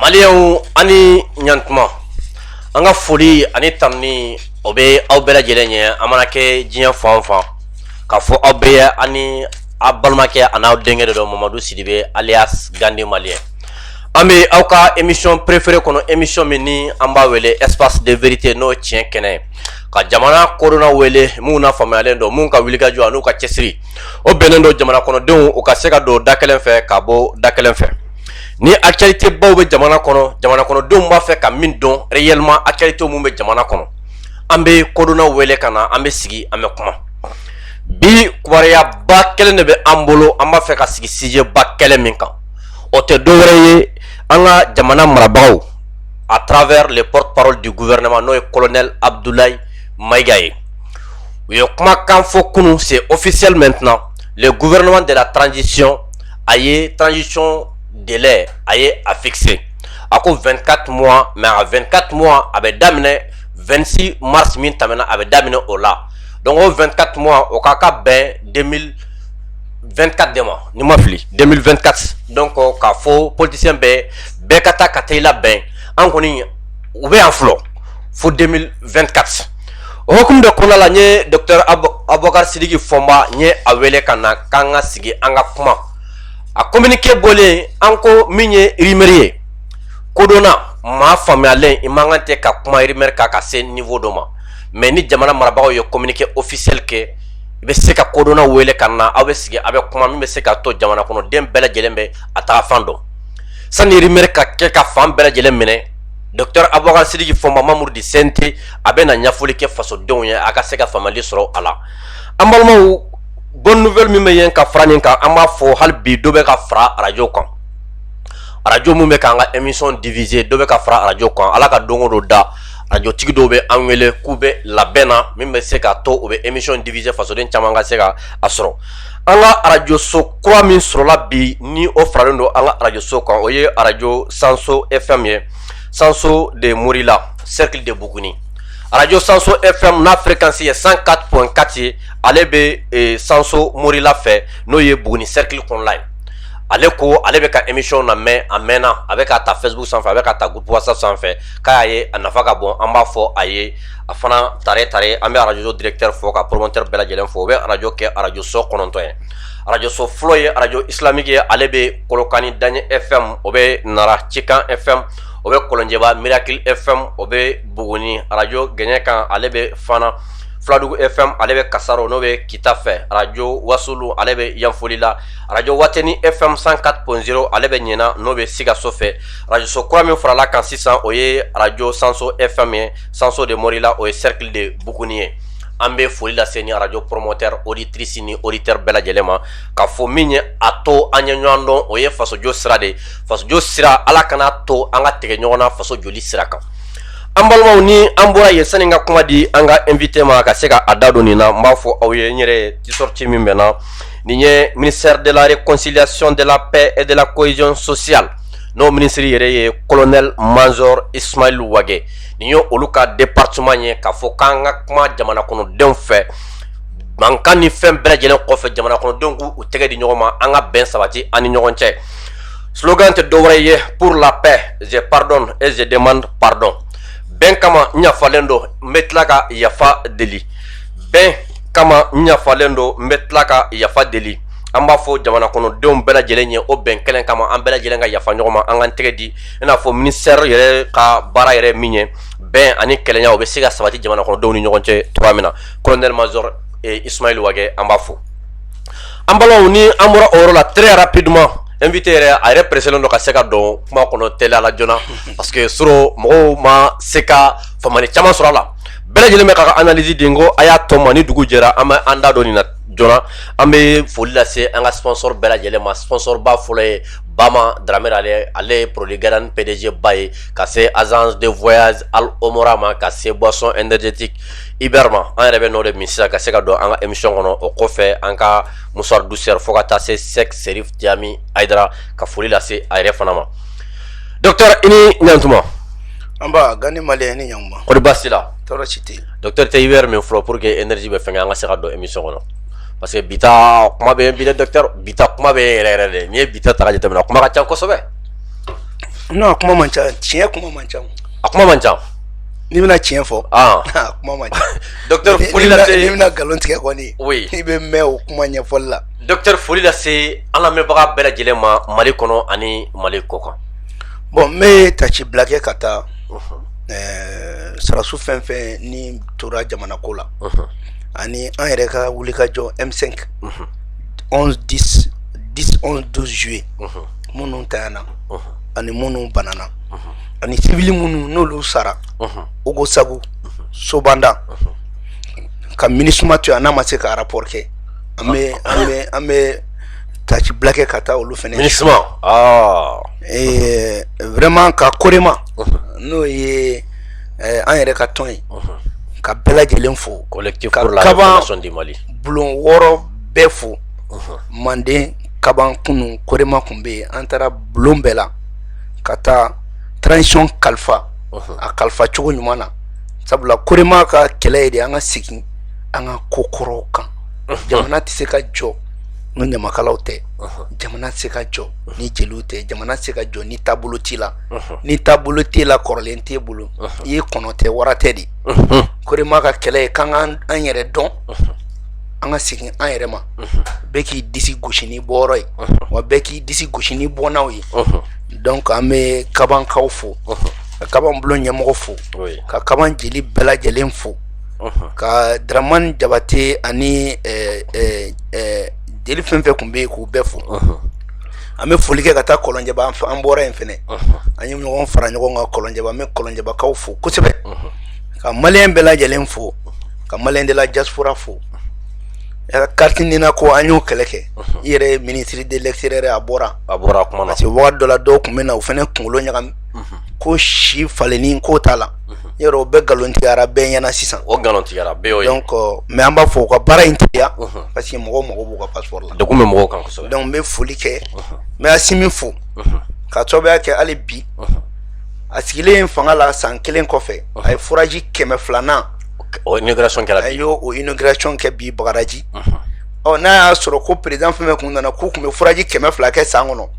Maliens ani nyantuma anga foli ani tamni obe awbela jelenye amanake jiyan fanfan ka fo obe ani abalmake ana dengede do Mamadou Sidibe alias Gandhi Malien ambe awka émission préférée kono émission mini amba wele espace de vérité no tien kene ka jamana corona wele muna famalen do mun ka wilika jo anu ka chesri o benendo jamana kono don o ka seka do dakelen fe ka bo dakelen fe ni actualité baw be jamana kono don ba fe ka min don réellement actualité mum be jamana kono ambe corona wele kana ambe sigi ambe kuma bi kwariya ba kelen be ambolo amba fe ka sigi sije ba kelen min kan o te dowreye anga jamana marabaw à travers les porte-parole du gouvernement no colonel Abdoulaye Maïgaye. C'est officiel maintenant. Le gouvernement de la transition transition de l'air a fixé. À 24 mois, mais à 24 mois, avec damné 26 mars mintamena avec damné au là. Donc au 24 mois, au kaka ben 2024 demain, ni moi fli 2024. Donc au kafo politicien ben kata katela ben en koni ou ben en flot. Faut 2024. Hokum de kona la nye Dr Aboubacar Sidiki Fomba nye awele kana kanga sigi anga kuma a communiquer bolé anko minye rimerie kodona ma famille imangante ka kuma rimer ka se niveau doma mais ni jamana marabawo yo communiquer officiel ke be se ka kodona wele kana abe sigi abe kuma mi be se ka to jamana kono dem bela jelembe ata fando sani rimer ka ke ka fam bela jelemmene Dr Aboubacar Sidiki Fomba Mamour di Sente abena nyafuli ke faso donye aka seka famali soro ala ambalma bonne nouvelle mi meyen ka frani ka amba fo halbi dobe ka fra radio kan radio mu me ka nga émission divisée dobe ka fra radio kan ala ka dongo do da radio tigi dobe anwele kube la bena mi me seka to obe émission divisée faso den chamanga seka asro anga radio so kwa min soro la bi ni o frando anga radio so kan oye radio Sanso FM ye Sanso de Mourila, cercle de Bougouni. Radio Sanso FM, na fréquence est 104.4, allez et Sanso Mourila fait, nous y Bougouni, cercle online. Allez ko, allez ka émission na main, amena, avec ta Facebook sans fait, avec ta groupe WhatsApp sans fait, kaye, anafaka bon, amba fo, aye, afana, tare, amé radio directeur fo, ka promoteur bela jelen fo, radio ke, radio so, konontoyen. Radio so floye, radio islamique, allez kolokani, danye FM, obe, nara, chikan FM, obe kolonjeba Miracle FM obe Buguni radio Genyaka alebe fana Fladugu FM alebe Kasaro nobe Kitafe radio Wasulu alebe Yanfolila radio Wateni FM 104.0 alebe Nyena nobe Siga Sofe radio Sokwame Frala kan 600 oye radio Sanso FM Sanso de Morila oye cercle de Buguni ambe folila seni radio promoteur auditrice ni auditeur bela jelema ka fo minye ato anyanywando oye faso jo sira ala kana to anga tege nyona faso joli sira kan ambalma ni ambura yesani nga kuma di anga invité ma ka seka adado ni na mbafo awye nyere ti sorti mimbena ni nye ministère de la réconciliation de la paix et de la cohésion sociale no ministre yere colonel Major Ismail Wage niyo oluka département nye ka fo kanga kuma jamana kono den fe mankani fem bela jelen ko fe jamana kono den ku tege di nyoma anga ben sabati ani nyogonche slogan te dowreye pour la paix je pardonne et je demande pardon ben kama nya falendo metlaka yafa deli ben kama nya falendo metlaka yafa deli amba fo jamana kono dem bela jelenye o ben kelen kama am bela jelenga yafa nyoma anga tege di ina fo ministère yere ka bara yere minye ben ani kelenya obe siga sabati jamana kono downi nyogonche 3 mina colonel Major Ismail Wage ambafo ambalo ni amora oro la très rapidement invité à représenter no kaseka do kuma kono tele ala jona parce que suro mo ma seka famani chama sura la bela jele me ka analyse dingo aya to mani dugu jera ama anda do ni na jona ambe folila se anga sponsor bela jele ma sponsor ba folé Bama Dramé ale produit garan PDG Baye cassé agence de voyage Al Omorama cassé boisson énergétique Iberma en rebe no de misa cassé ka do anga émission kono o kofe anka musar douceur fokata se sec serif jami aidra ka foli la se ayre fanama docteur ini nyantuma amba gani malé ni nyamba ko basila toro chiti docteur te iber me flo pour que énergie be fenga anga se ka do émission kono parce que bita kuma be docteur bita kuma be rere ni bita tagaje tamina kuma ka chanko sobe Non, kuma man ca tiɲɛ kuma man ca. A kuma man ca. N'i bɛna tiɲɛ fɔ. Kuma man ca. Docteur foli lase. N'i bɛna nkalon tigɛ kɔni. Oui. I bɛ mɛn o kuma ɲɛfɔli la. Docteur foli lase an lamɛnbaga bɛɛ lajɛlen ma Mali kɔnɔ ani Mali kɔ kan. Bon n bɛ Tachi Blake ka taa. Sarasu fɛn fɛn ni tora jamana ko la. Ani an yɛrɛ ka wulikajɔ M5. 11 12 juillet. Minnu tayana. Ani minnu banana. Ani civil minnu n'olu sara. Ogo Sagu. Sobanda. Ka MINUSMA to yan n'a ma se ka rapport kɛ. An bɛ Tachi Blake ka taa olu fɛnɛ. MINUSMA. Vraiment ka Korema. N'o ye an yɛrɛ ka tɔn ye. Ka bɛɛ lajɛlen fo. Collectif pour la Révolution du Mali. Bulon wɔɔrɔ bɛɛ fo. Manden Kaban kunu Korema kun bɛ yen. An taara bulon bɛɛ la ka taa transition kalifa. A kalifa cogo ɲuman na. Sabula Korema ka kɛlɛ ye de an ka segin an ka ko kɔrɔw kan. Jamana tɛ se ka jɔ ni ɲamakalaw tɛ. Jamana tɛ se ka jɔ ni jeliw tɛ. Jamana tɛ se ka jɔ ni taabolo t'i la. Ni taabolo t'e la kɔrɔlen t'e bolo. I ye kɔnɔ tɛ wara tɛ de. Korema ka kɛlɛ ye k'an an yɛrɛ dɔn. An ka segin an yɛrɛ ma. Bɛɛ k'i disi gosi ni bɔyɔrɔ ye. Wa bɛɛ k'i disi gosi ni bɔnnaw ye. Donc an bɛ Kabankaw fo. Ka Kaban bulon ɲɛmɔgɔ fo. Ka Kaban jeli bɛɛ lajɛlen fo. Ka Dramani Jabate ani jeli fɛn fɛn kun bɛ yen k'u bɛɛ fo. An bɛ foli kɛ ka taa Kɔlɔnjɛba an bɔra yen fɛnɛ. An ye ɲɔgɔn fara ɲɔgɔn kan Kɔlɔnjɛba an bɛ Kɔlɔnjɛbakaw fo kosɛbɛ. Ka maliyɛn bɛɛ lajɛlen fo. Ka maliyɛn de la diaspora fo. Carte nina ko an y'o kɛlɛ kɛ. I yɛrɛ ye ministre de l'extérieur a bɔra kuma na. Parce que wagati dɔ la dɔw kun bɛ na o fɛnɛ kunkolo ɲagami. Ko si falenni ko t'a la. Yɔrɔ o bɛɛ nkalontigiyara bɛɛ ɲɛna sisan. O nkalontigiyara bɛɛ y'o ye. Donc mais an b'a fɔ u ka baara in teliya. Parce que mɔgɔw mago b'u ka passeport la. Degun bɛ mɔgɔw kan kosɛbɛ. Donc n bɛ foli kɛ. N bɛ Asimi fo. Ka sababuya kɛ hali bi. A sigilen fanga la san 1 kɔfɛ. A ye foraji 200nan. O inauguration kɛra bi. A y'o inauguration kɛ bi Bagadaji. N'a y'a sɔrɔ ko président fɛn fɛn kun nana k'u kun bɛ foraji 200 kɛ san kɔnɔ.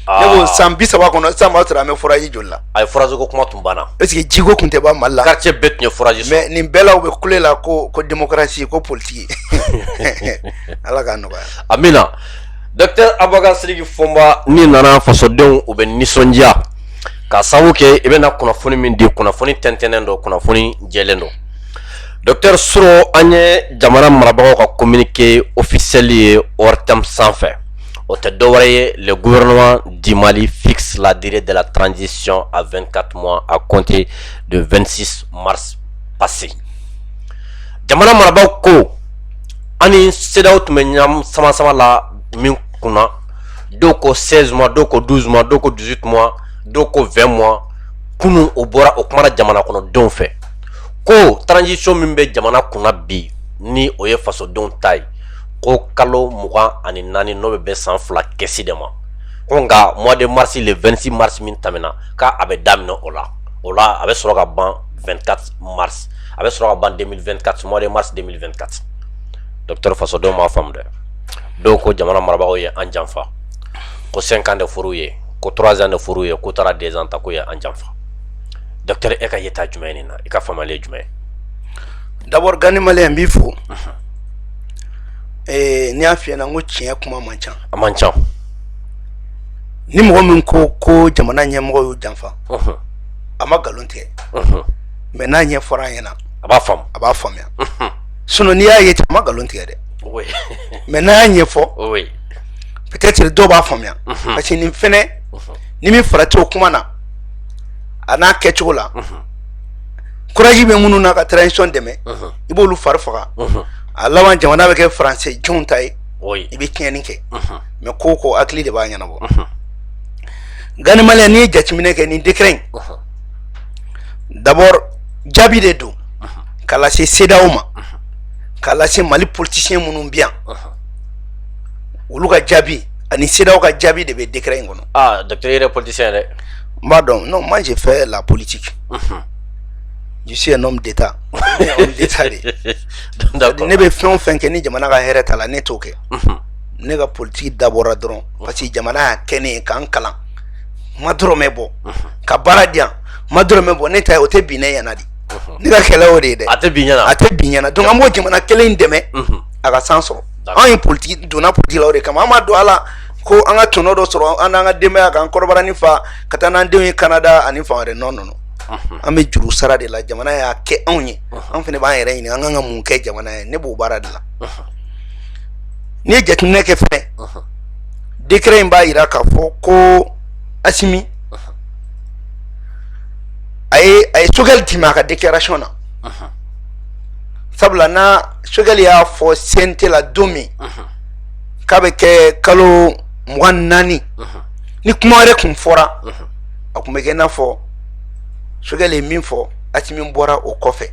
Ne ko san 30 kɔnɔ sisan b'a sɔrɔ an bɛ foraji joli la. A ye foraji ko kuma tun banna. Est ce que jiko kun tɛ ban Mali la. Quartier bɛɛ tun ye foraji sɔrɔ. Mais nin bɛɛ la u bɛ kule la ko démocratie ko politique. Ala k'a nɔgɔya. Amina. Docteur Abubakar Sidiki Fɔnba ni nana fasodenw u bɛ nisɔndiya ka sababu kɛ i bɛna kunnafoni min di kunnafoni tɛntɛnnen don kunnafoni jɛlen don. Docteur Soro an ye jamana marabagaw ka communiqué officiel ye ORTM sanfɛ. O tɛ dɔwɛrɛ ye le gouvernement du Mali fixe la durée de la transition à 24 mois à compter de 26 mars passé. Jamana marabagaw ko ani CEDEAO tun bɛ ɲam sama la min kunna dɔw ko 16 mois dɔw ko 12 mois dɔw ko 18 mois dɔw ko 20 mois kunun o bɔra o kumana jamana kɔnɔdenw fɛ ko transition min bɛ jamana kunna bi ni o ye fasodenw ta ye ko kalo 24 n'o bɛ bɛn san 2 kɛsi de ma ko nka mois de mars le 26 mars min tɛmɛna k'a bɛ daminɛ o la a bɛ sɔrɔ ka ban 24 mars a bɛ sɔrɔ ka ban 2024 mois de mars 2024 docteur fasodenw m'a faamu dɛ dɔw ko jamana marabagaw ye an janfa ko 5 ans de furu ye ko 3 ans de furu ye ko taara 2 ans ta ko ye an janfa docteur e ka yeta jumɛn nin na i ka faamuyali ye jumɛn. D'abord Gani Maliyɛn n b'i fo. N'i y'a f'i ɲɛna n ko tiɲɛ kuma man ca. A man ca. Ni mɔgɔ min ko jamana ɲɛmɔgɔ y'u janfa. A ma nkalon tigɛ. Mais n'a ɲɛ fɔra an ɲɛna. A b'a faamu. A b'a faamuya. Sinon n'i y'a ye a ma nkalon tigɛ dɛ. Oui. Mais n'a y'a ɲɛfɔ. Oui. Peut-être dɔw b'a faamuya. Parce que nin fɛnɛ ni min farati o kuma na a n'a kɛcogo la. Courage bɛ minnu na ka transition dɛmɛ. I b'olu fari faga. A laban jamana bɛ kɛ français jɔnw ta ye. I bɛ tiɲɛni kɛ. Mais ko hakili de b'a ɲɛnabɔ. Gani Maliyɛn n'i ye jateminɛ kɛ nin décret in. D'abord jaabi de don. K'a lase CEDEAO ma. K'a lase Mali politicien minnu bɛ yan. Olu ka jaabi ani CEDEAO ka jaabi de bɛ décret in kɔnɔ. Ah docteur yɛrɛ politicien dɛ. N b'a dɔn non moi j'ai fait la politique. Je suis un homme d'État. Homme d'État de. Ne bɛ fɛn o fɛn kɛ ni jamana ka hɛrɛ t'a la ne t'o kɛ. Ne ka politique dabɔra dɔrɔn parce que jamana y'a kɛ ne ye k'an kalan ma dɔrɔmɛ bɔ ka baara di yan ma dɔrɔmɛ bɔ ne ta ye o tɛ bin ne ɲɛna di ne ka kɛlɛ o de ye dɛ a tɛ bin ɲɛna a tɛ bin ɲɛna donc an b'o jamana kelen in dɛmɛ a ka san sɔrɔ an ye politique donna politique la o de kama an ma don a la ko an ka tɔnɔ dɔ sɔrɔ an n'an ka denbaya kan kɔrɔbara ni fa ka taa n'an denw ye Canada ani fan wɛrɛ non non non an bɛ juru sara de la jamana y'a kɛ anw ye an fana b'an yɛrɛ ɲini an kan ka mun kɛ jamana ye ne b'o baara de la n'i ye jateminɛ kɛ fɛnɛ décret in b'a yira k'a fɔ ko Assimi a ye Choguel d'i ma a ka déclaration na sabula na Choguel y'a fɔ CNT la don min k'a bɛ kɛ kalo 24 ni kuma wɛrɛ kun fɔra a kun bɛ kɛ i n'a fɔ Choguel ye min fɔ Assimi bɔra o kɔfɛ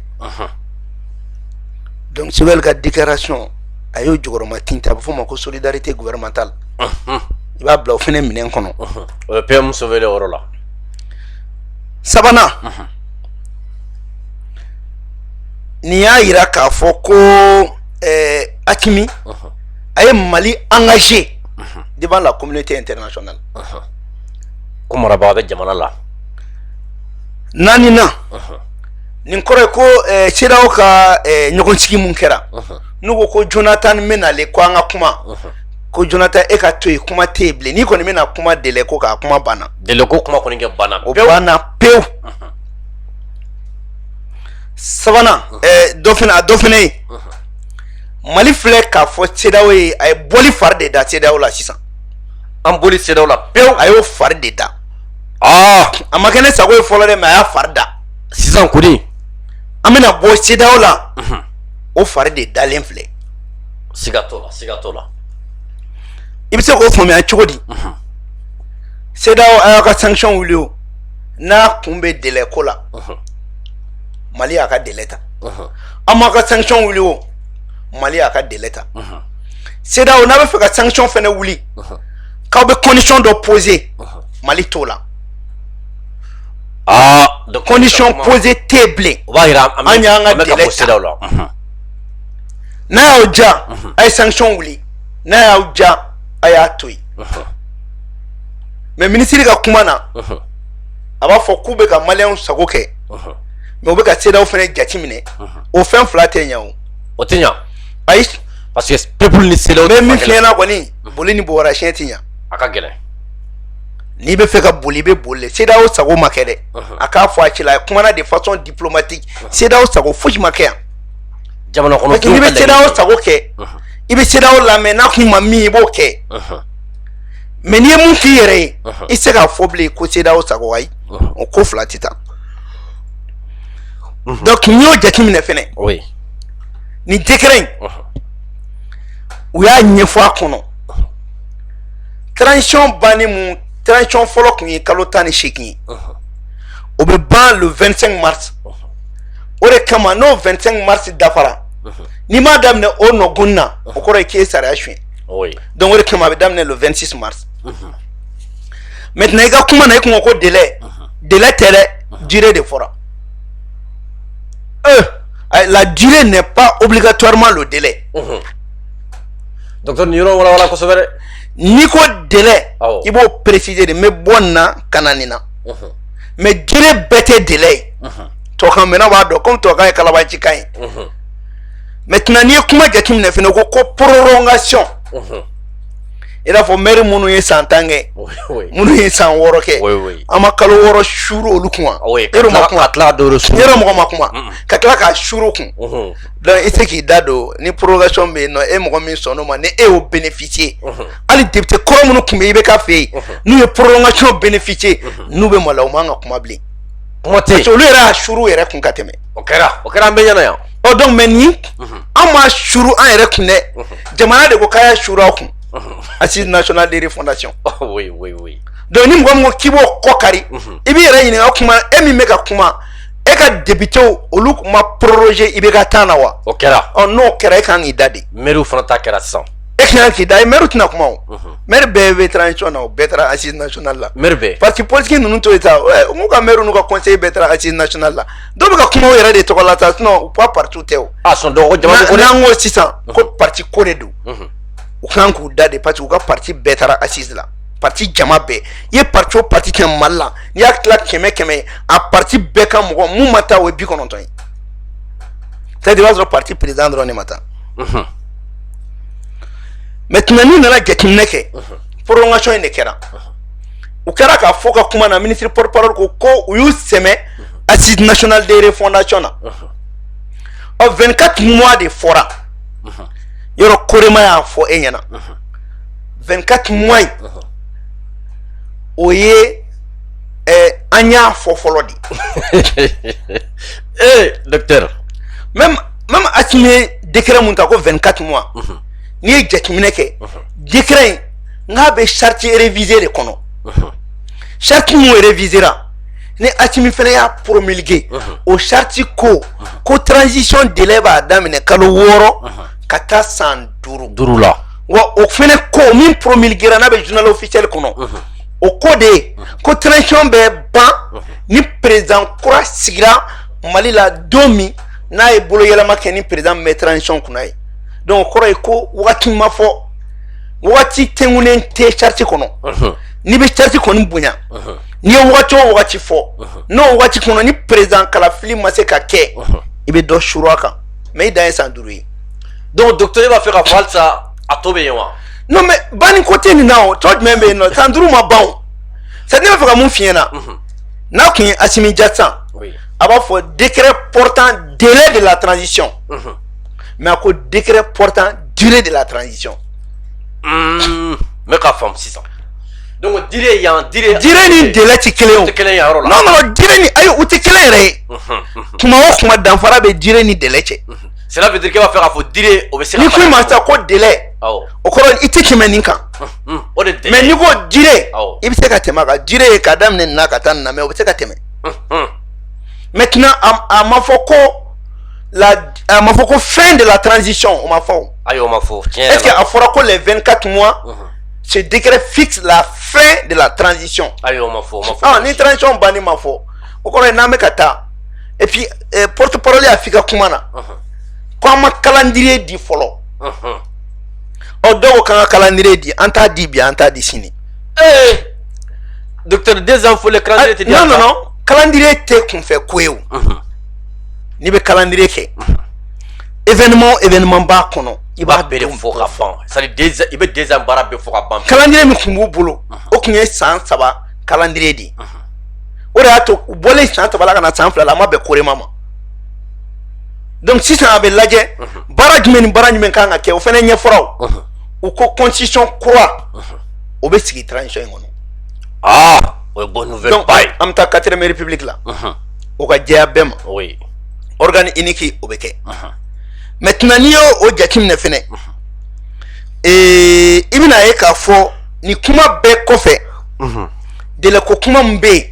donc Choguel ka déclaration a y'o jukɔrɔma tinta a bɛ fɔ o ma ko solidarité gouvernementale i b'a bila o fɛnɛ minɛn kɔnɔ o ye PM Sowele yɔrɔ la sabanan nin y'a yira k'a fɔ ko Assimi a ye Mali engagé devant la communauté internationale ko marabaga bɛ jamana la naaninan nin kɔrɔ ye ko CEDEAO ka ɲɔgɔnsigi mun kɛra n'u ko ko Jonathan bɛnale ko an ka kuma ko Jonathan e ka to yen kuma tɛ yen bilen n'i kɔni bɛna kuma délai ko k'a kuma banna délai ko kuma kɔni kɛ banna o banna pewu sabanan dɔ fana ye Mali filɛ k'a fɔ CEDEAO ye a ye bɔli fari de da CEDEAO la sisan an boli CEDEAO la pewu a y'o fari de da a ma kɛ ne sago ye fɔlɔ dɛ mais a y'a fari da sisan kɔni an bɛna bɔ CEDEAO la o fari de dalen filɛ siga t'o la i bɛ se k'o faamuya cogo di CEDEAO a y'a ka sanction wuli o n'a kun bɛ délai ko la Mali y'a ka délai ta an m'a ka sanction wuli o Mali y'a ka délai ta CEDEAO n'a bɛ fɛ ka sanction fɛnɛ wuli k'aw bɛ condition dɔ poser Mali t'o la donc condition posée tɛ bilen o b'a yira an y'an ka délai ta CEDEAO la n'a y'aw diya a ye sanction wuli n'a y'aw diya a y'a to yen mais minisiri ka kuma na a b'a fɔ k'u bɛ ka maliyɛnw sago kɛ mais u bɛ ka CEDEAO fɛnɛ jate minɛ o fɛn fila tɛ ɲɛ o tɛ ɲɛ ayi parce que peuple ni CEDEAO mais min fiɲɛ na kɔni boli ni bɔgɔra siɲɛ tɛ ɲɛ a ka gɛlɛn n'i bɛ fɛ ka boli i bɛ boli CEDEAO sago ma kɛ dɛ a k'a fɔ a ci la a kumana de façon diplomatique CEDEAO sago fosi ma kɛ yan jamana kɔnɔ n'i bɛ CEDEAO sago kɛ i bɛ CEDEAO lamɛn n'a kun ma min i b'o kɛ mais n'i ye mun k'i yɛrɛ ye i tɛ se k'a fɔ bilen ko CEDEAO sago ayi o ko fila tɛ taa donc n'i y'o jateminɛ fɛnɛ nin décret in u y'a ɲɛfɔ a kɔnɔ transition bannen mun transition fɔlɔ kun ye kalo 18 ye o bɛ ban le 25 mars o de kama n'o 25 mars dafara n'i m'a daminɛ o nɔgun na o kɔrɔ ye k'i ye sariya suɲɛ donc o de kama a bɛ daminɛ le 26 mars maintenant i ka kuma na i kun ko délai tɛ dɛ durée de fɔra la durée n'est pas obligatoirement le délai docteur ni yɔrɔ walawala kosɛbɛ dɛ n'i ko délai i b'o préciser de n bɛ bɔ nin na ka na nin na mais durée bɛɛ tɛ délai ye tɔkan mɛnna b'a dɔn comme tɔkan ye kalabancikan ye maintenant n'i ye kuma jateminɛ fɛnɛ ko prolongation i n'a fɔ maire minnu ye san 10 kɛ minnu ye san 6 kɛ an ma kalo 6 suru olu kun wa yɔrɔ mɔgɔ ma kuma ka tila k'a suru kun donc i tɛ k'i da don ni prolongation bɛ yen nɔ e mɔgɔ min sɔnn'o ma ni e y'o bénéficier hali député kɔrɔ minnu tun bɛ yen i bɛ k'a fɛ yen n'u ye prolongation bénéficier n'u bɛ maloya u man ka kuma bilen parce que olu yɛrɛ y'a suru yɛrɛ kun ka tɛmɛ o kɛra an bɛ ɲɛna yan donc mais ni an ma suru an yɛrɛ kun dɛ jamana de ko k'a y'a suru aw kun Assise nationale de refondation donc ni mɔgɔ min ko k'i b'o kɔ kari i b'i yɛrɛ ɲininka kuma e min bɛ ka kuma e ka député olu ma proroger i bɛ ka temps na wa o kɛra n'o kɛra e kan k'i da de maire fana ta kɛra sisan e kan k'i da ye maire tɛna kuma o maire bɛɛ bɛ transition na o bɛɛ taara assise nationale la maire bɛɛ parti politique ninnu to yen sa m'u ka maire n'u ka conseiller bɛɛ taara assise nationale la dɔw bɛ ka kuma o yɛrɛ de tɔgɔ la sa sinon u pas partout tɛ o sɔn dɔgɔ jamana ko n'an ko sisan ko parti ko de don u kan k'u da de parce que u ka parti bɛɛ taara assise la parti jama bɛɛ i ye parti o parti kɛ Mali la n'i y'a tila kɛmɛ a parti bɛɛ ka mɔgɔ mun ma taa o ye 90 ye c'est-à-dire i b'a sɔrɔ parti président dɔrɔn de ma taa maintenant n'u nana jateminɛ kɛ prolongation in de kɛra u kɛra k'a fɔ ka kuma na ministre porte-parole ko u y'u sɛmɛ assise nationale de refondation na 24 mois de fɔra yɔrɔ korema y'a fɔ e ɲɛna 24 mois o ye an y'a fɔ fɔlɔ de docteur même Assimi ye décret mun ta ko 24 mois n'i ye jateminɛ kɛ décret in n'a bɛ charte révisé de kɔnɔ charte mun révisera ni Assimi fana y'a promulgué o charte ko transition délai b'a daminɛ kalo 6 ka taa san 5 la wa o fana ko min promulguera n'a bɛ journal officiel kɔnɔ o ko de ye ko transition bɛ ban ni président kura sigira Mali la don min n'a ye bolo yɛlɛma kɛ ni président bɛ transition kunna ye donc o kɔrɔ ye ko wagati ma fɔ wagati tɛngunen tɛ charte kɔnɔ n'i bɛ charte kɔni bonya n'i ye wagati o wagati fɔ n'o wagati kɔnɔ ni président kalafili ma se ka kɛ i bɛ dɔ suru a kan mais i dan ye san 5 ye donc docteur b'a fɛ ka fɔ halisa a tɔ bɛ yen wa non mais banni ko tɛ nin na o tɔ jumɛn bɛ yen nɔ san 5 ma ban o c'est à dire ne b'a fɛ ka mun f'i ɲɛna n'a kun ye Assimi diya sisan a b'a fɔ décret portant délai de la transition mais a ko décret portant durée de la transition n bɛ k'a faamu sisan donc durée yan durée ni délai tɛ kelen o tɛ kelen ye yɔrɔ la non durée ni ayi u tɛ kelen yɛrɛ ye tuma o tuma danfara bɛ durée ni délai cɛ cela veut dire que b'a fɛ k'a fɔ durée o bɛ se ka ni ko i ma sisan ko délai o kɔrɔ i tɛ tɛmɛ nin kan o de délai mais n'i ko durée i bɛ se ka tɛmɛ a kan durée ye k'a daminɛ nin na ka taa nin na mais o bɛ se ka tɛmɛ maintenant a ma fɔ ko fin de la transition o ma fɔ ayi o ma fɔ tiɲɛ est-ce que a fɔra ko les 24 mois ce décret fixe la fin de la transition ayi o ma fɔ ni transition banni ma fɔ o kɔrɔ ye n'an bɛ ka taa et puis porte-parole y'a f'i ka kuma na ko an ma calendrier di fɔlɔ dɔw kan ka calendrier di an t'a di bi an t'a di sini docteur des infos le calendrier tɛ di non calendrier tɛ kunfɛ ko ye o n'i bɛ calendrier kɛ événement b'a kɔnɔ i b'a bɛɛ de fɔ ka ban c'est à dire i bɛ déjà baara bɛɛ fɔ ka ban calendrier min tun b'u bolo o tun ye san 3 calendrier de o de y'a to u bɔlen san 3 la ka na san 2 la a ma bɛn korema ma donc sisan a bɛ lajɛ baara jumɛn ni baara jumɛn kan ka kɛ o fana ɲɛfɔra u ko constitution kura o bɛ sigi transition in kɔnɔ o ye bonne nouvelle ba ye an bɛ taa 4ème république la o ka jɛya bɛɛ ma organe unique o bɛ kɛ maintenant n'i y'o jateminɛ fɛnɛ i bɛna ye k'a fɔ ni kuma bɛɛ kɔfɛ délai ko kuma min bɛ yen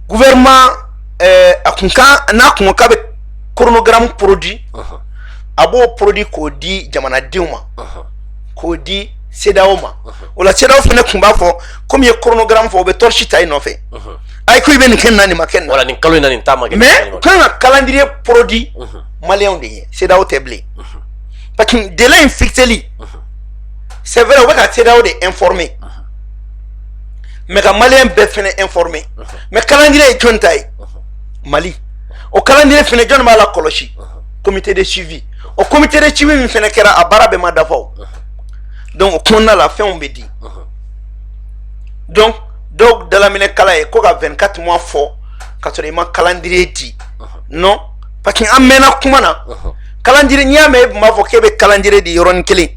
gouvernement a kun kan n'a kun ko k'a bɛ chronogramme produit a b'o produit k'o di jamanadenw ma k'o di CEDEAO ma o la CEDEAO fɛnɛ kun b'a fɔ komi ye chronogramme fɔ o bɛ torche ta i nɔfɛ ayi ko i bɛ nin kɛ nin na nin ma kɛ nin na wala nin kalo in na nin ta ma kɛ mais kan ka calendrier produit maliyɛnw de ye CEDEAO tɛ bilen parce que délai in fixeli c'est vrai o bɛ ka CEDEAO de informer mais ka maliyɛn bɛɛ fɛnɛ informer mais calendrier ye jɔn ta ye Mali o calendrier fɛnɛ jɔn b'a la kɔlɔsi comité de suivi o comité de suivi min fɛnɛ kɛra a baara bɛɛ ma dafa o donc o kɔnɔna la fɛnw bɛ di donc dɔw dalaminɛ kala ye ko ka 24 mois fɔ ka sɔrɔ i ma calendrier di non parce que an mɛnna kuma na calendrier n'i y'a mɛn e tun b'a fɔ k'e bɛ calendrier di yɔrɔnin kelen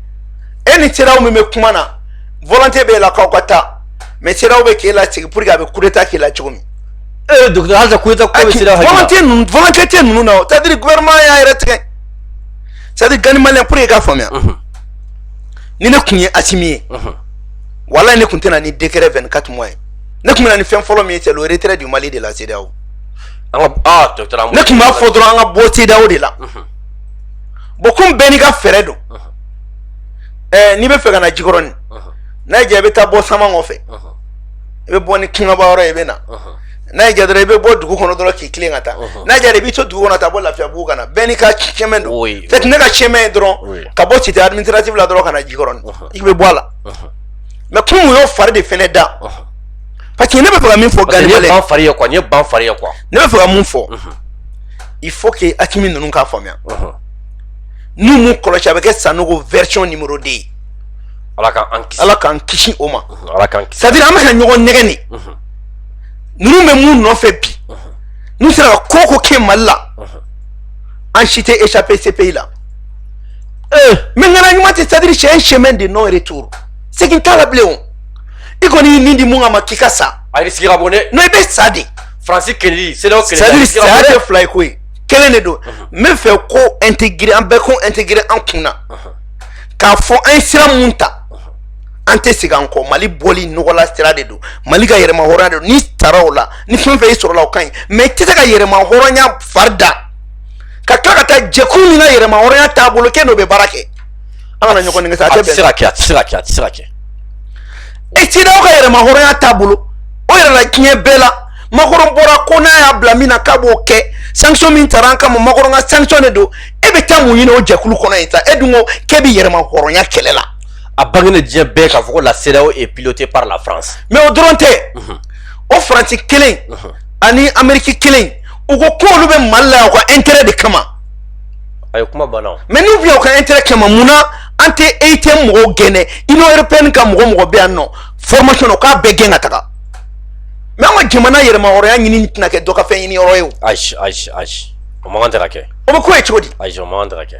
e ni CEDEAO min bɛ kuma na volonté b'e la k'aw ka taa mais CEDEAO bɛ k'e lasegin pour que a bɛ coup d'état k'i la cogo min. docteur halisa coup d'état ko bɛ CEDEAO hakili la volonté tɛ ninnu na o c'est à dire gouvernement y'a yɛrɛ tigɛ c'est à dire Gani maliyɛn pour que i k'a faamuya ni ne kun ye Assimi ye walayi ne kun tɛ na ni décret 24 mois ye ne kun bɛ na ni fɛn fɔlɔ min ye c'est le retrait du Mali de la CEDEAO. docteur ne kun b'a fɔ dɔrɔn an ka bɔ CEDEAO de la bon komi bɛɛ n'i ka fɛɛrɛ don n'i bɛ fɛ ka na Jikɔrɔni n'a y'i diya i bɛ taa bɔ Samankɔ fɛ i bɛ bɔ ni Kungaba yɔrɔ ye i bɛ na n'a y'i diya dɔrɔn i bɛ bɔ dugu kɔnɔ dɔrɔn k'i tilen ka taa n'a y'i diya i bɛ to dugu kɔnɔ ta bɔ Lafiyabugu ka na bɛɛ n'i ka chemin don c'est ne ka chemin ye dɔrɔn ka bɔ cité administrative la dɔrɔn ka na Jikɔrɔni i bɛ bɔ a la mais comme yo fari de fene da parce que ne be fera min fo Gani Malé ban fari quoi ni ban fari quoi ne be fera mun fo il faut que Hakimi nunu ka famia nous mon kolocha avec Sanogo version numéro 2 ala kan kisi o ma ça veut dire amaka nyogo negeni nous me mun no fait bi nous sera koko ke malla en chité échappé ces pays là mais ngana nyuma c'est à dire c'est un chemin de non retour c'est qui t'a rappelé on ikoni nindi munga makika sa ay sigira bonné no be sadi Francis Kelly c'est là que ça veut dire c'est à fly quoi quel est do me fait ko intégrer en be ko intégrer en kuna ka fo un sira munta ante siga ko Mali boli nogola sira de do Mali ga yerema hora de ni tarawla ni fon fe soro la kan mais tete ga yerema hora nya farda ka kaka ta jekuni na yerema hora nya tabulo ke no be barake ana nyoko ninga sa tebe siraki e ti da ga yerema hora nya tabulo o yera la kinye bela makoro bora kona ya blamina kabo ke sanction min taranka mo makoro nga sanction do e be tamu yino o jekulu kona ita edungo ke bi yerema hora nya kelela a bangene dien be ka foko la CEDEAO est pilotée par la France mais au dronte o France kelen ani Amérique kelen o ko lu be malla ko intérêt de kama ay kuma bana mais nous bien ko intérêt kama muna ante ATM mo gene ino européenne ka mo be anno formation ka be genga taka mais on jimana yerema oro ya nyini tina ke doka fe nyini oro yo aish on m'a rendu raké o ko e chodi aish on m'a rendu raké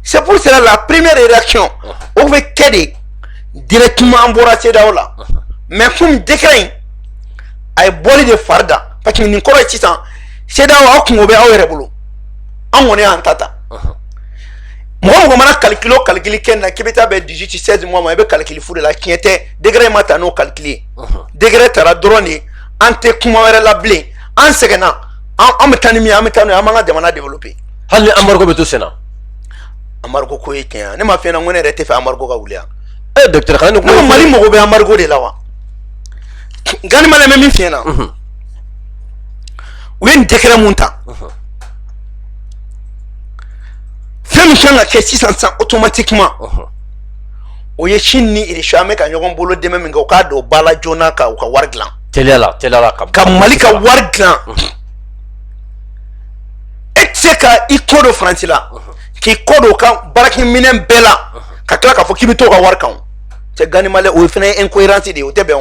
c'est pour cela la première réaction on veut qu'aider directement embarrassé daola mais comme décret ay boli de farda parce que ni ko ci tan c'est dawa ko be awere bulu an woni an tata mo mana calculer ken na kibeta be 18 16 mois ma be calculer fu de la kiete degré mata no calculer degré tara drone ante kuma were la blé en segena en metani amanga demana développer hal embargo be to sena embargo ko yeke ne ma fena ngone rete fa embargo ka wulia docteur kan ko Mali mo be embargo de lawa Gani Malé me mi fena wen décret monta femme changa ke 600 automatiquement o ye chinni iri shame ka nyogon bolo de même ka do bala jona ka warglan telala ka Mali ka warglan ekseka ikodo France la ki kodo ka barakin minen bela ka kala ka fo kibi to ka warkan te Gani Malé o fene incohérence de o tebe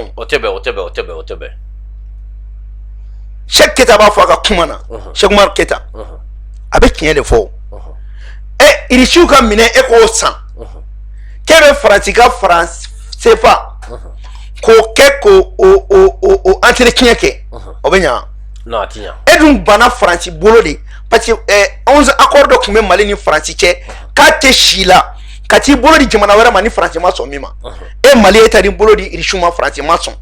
Cheikh Keta ba fo ka kumana Cheikh Mar Keta avec kien de fo iri shuka minen e ko san kebe France ka France CFA ko keko o entretien ke obenya non atinya edun bana France bolo de parce que 11 accords de kuma Mali ni France che ka te shila ka ti bolo di jamana wera mani France ma so mima e Mali eta di bolo di iri shuma France ma so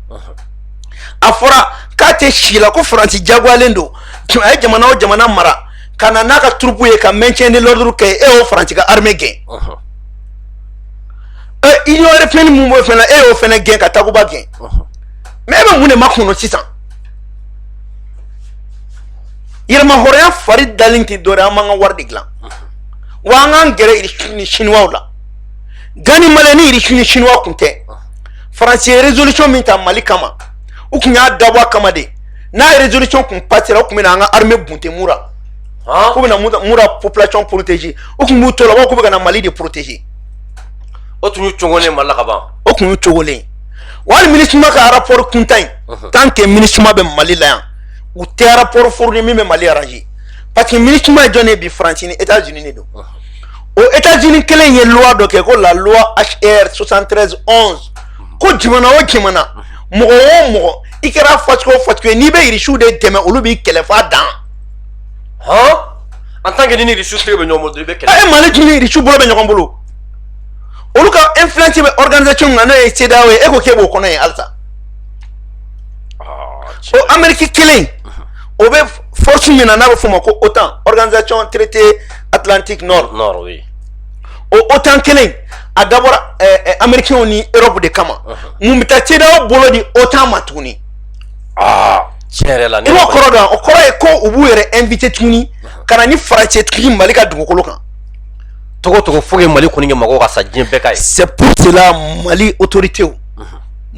afora ka te shila ko France jagwalendo ay jamana o jamana mara kana naka troupe ye ka maintien de l'ordre ke e o France ka armée gain il y aurait plein de mouvements et au fait gain ka takuba gain mais ba mune makuno 600 irma horia farid dalinti dora manga wardigla wanga gere iri chinois la Gani Malé ni iri chinois kunte France résolution minta Mali kama ukunya dabwa kama de na résolution kun patira ukumina nga armée bunte mura ko na mura population protégée ukumu to la ko be na Mali de protéger o tunu chongone malla kaba o kunu chogole wal ministre maka rapport kuntain tant que ministre ma be Mali la ou te rapport fourni mi me Mali arrangé parce que ministre ma donné bi France ni États-Unis ni do aux États-Unis quelle est la loi donc la loi HR 7311 ko jimana o jimana mo ikera fatko ni be iri shude teme olubi kelefa dan en tant que ni iri shude be nyomo de be kele ay Mali ni iri shude bolo be nyombolo oluka influence be organisation ngana e CEDEAO e ko kebo kono e alta o Amérique killing o be force mina na be fuma ko OTAN organisation traité Atlantique Nord oui o OTAN killing a d'abord américain ni Europe de kama mumita CEDEAO bolo di OTAN matuni chere la ni ko koroda o koro e ko ubu yere invité tuni kana ni France tuni Mali ka dugukolo kan togo foge Mali kuninge mago ka sa jembe kai c'est pour cela Mali autorité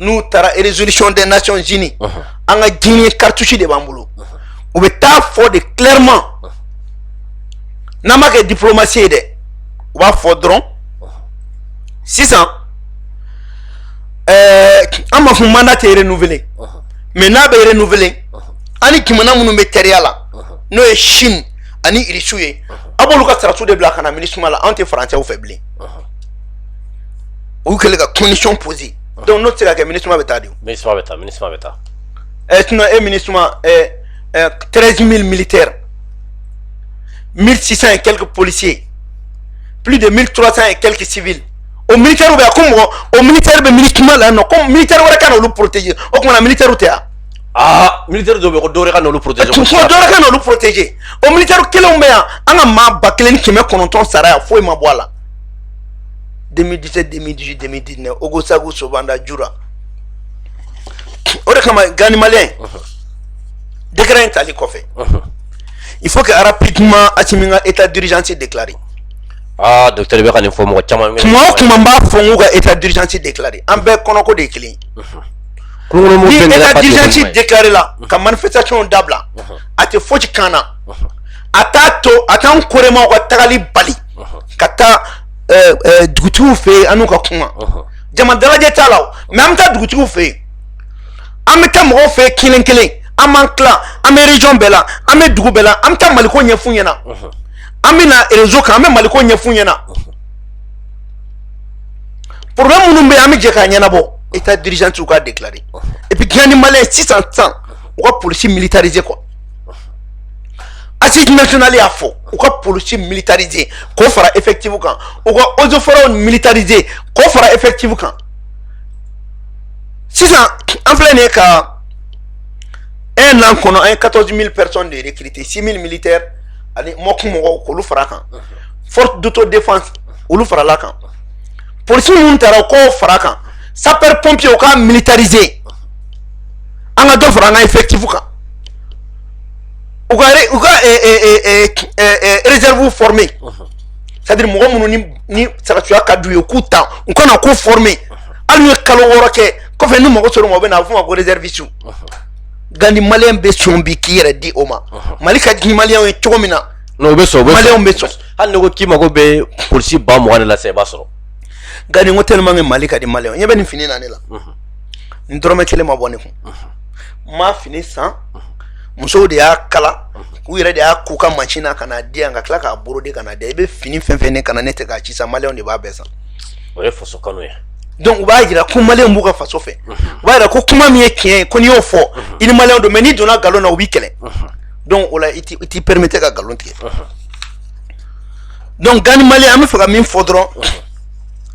nous tara résolution des Nations Unies en a gagné cartouche de bambou ou beta fort de clairement n'a pas que diplomatie de ou va faudron 6 ans on m'a fait mandat de renouveler mais n'a pas renouveler ani kimana munu matériel là no e Chine ani irisuye abolu ka saratu de black na ministre mala anti français ou faibli ou que les conditions posées donc notre c'est que ministre beta dio ministre beta sinon ministre 13 000 militaires 1600 et quelques policiers plus de 1300 et quelques civils au militaire au militaire be ministre là non comme militaire wala kana lu protéger o comme la militaire utea militaire do dore kana lu protéger ko dore kana lu protéger au militaire kele mbea anga ma bakelen kime kononton sara foi ma boala 2017 2018 2019 ogosagu sobanda jura ore kama gani malien décret intali kofe il faut que rapidement atiminga état d'urgence déclaré docteur be kan info mo chama kuma mba fongu ga état d'urgence déclaré ambe konoko de clean ni état d'urgence déclaré là comme manifestation dabla ate fochi kana atato atan korema ko tagali bali kata dugutu fe anuka kuma jama daraje talaw même ta dugutu fe ameta mo fe kilin aman clan amé région bela amé dugu bela amta maliko nyefunyena amina réseau ka amé maliko nyefunyena problème nous be ami je ka nyana bo état dirigeant ou ka déclarer et puis gani malais 600 ou ka police militarisé quoi assise nationale ya fo ou ka police militarisé ko fara effectif kan ou ka ozo fara militarisé ko fara effectif kan 600 en plein ka un an qu'on a 14 000 personnes de recruter 6 000 militaires allez mokumo ko lu fara kan force d'autodéfense ou lu fara la kan police mun tara ko fara kan sapeur pompier ka militarisé anga do fara nga effectif kan uga réserve formé c'est-à-dire mo munu ni saratu ka du yokuta on kana ko formé alu kalo woroke ko fe nu mo ko soro mo be na fu ma ko réserve gandi malien be sombi kire di oma malika di malien e chomina no be so malien be so han no ki mago be police ba mo wana la se ba so gandi ngotel mangi malika di malien nyebe ni fini na ne la ndrome kele ma bone ko ma fini san muso de ya kala ku yere de ya kuka machina kana dia nga klaka aburo de kana de be fini fenfene kana nete ka chisa malien de ba besa ore fo so kanu ya donc ba jira ko malien mbuka faso fe ba jira ko kuma mi ekien ko ni ofo il malien do meni dona galon na wikele donc ola iti permettre ka galon tie donc gani malien am fa min fodron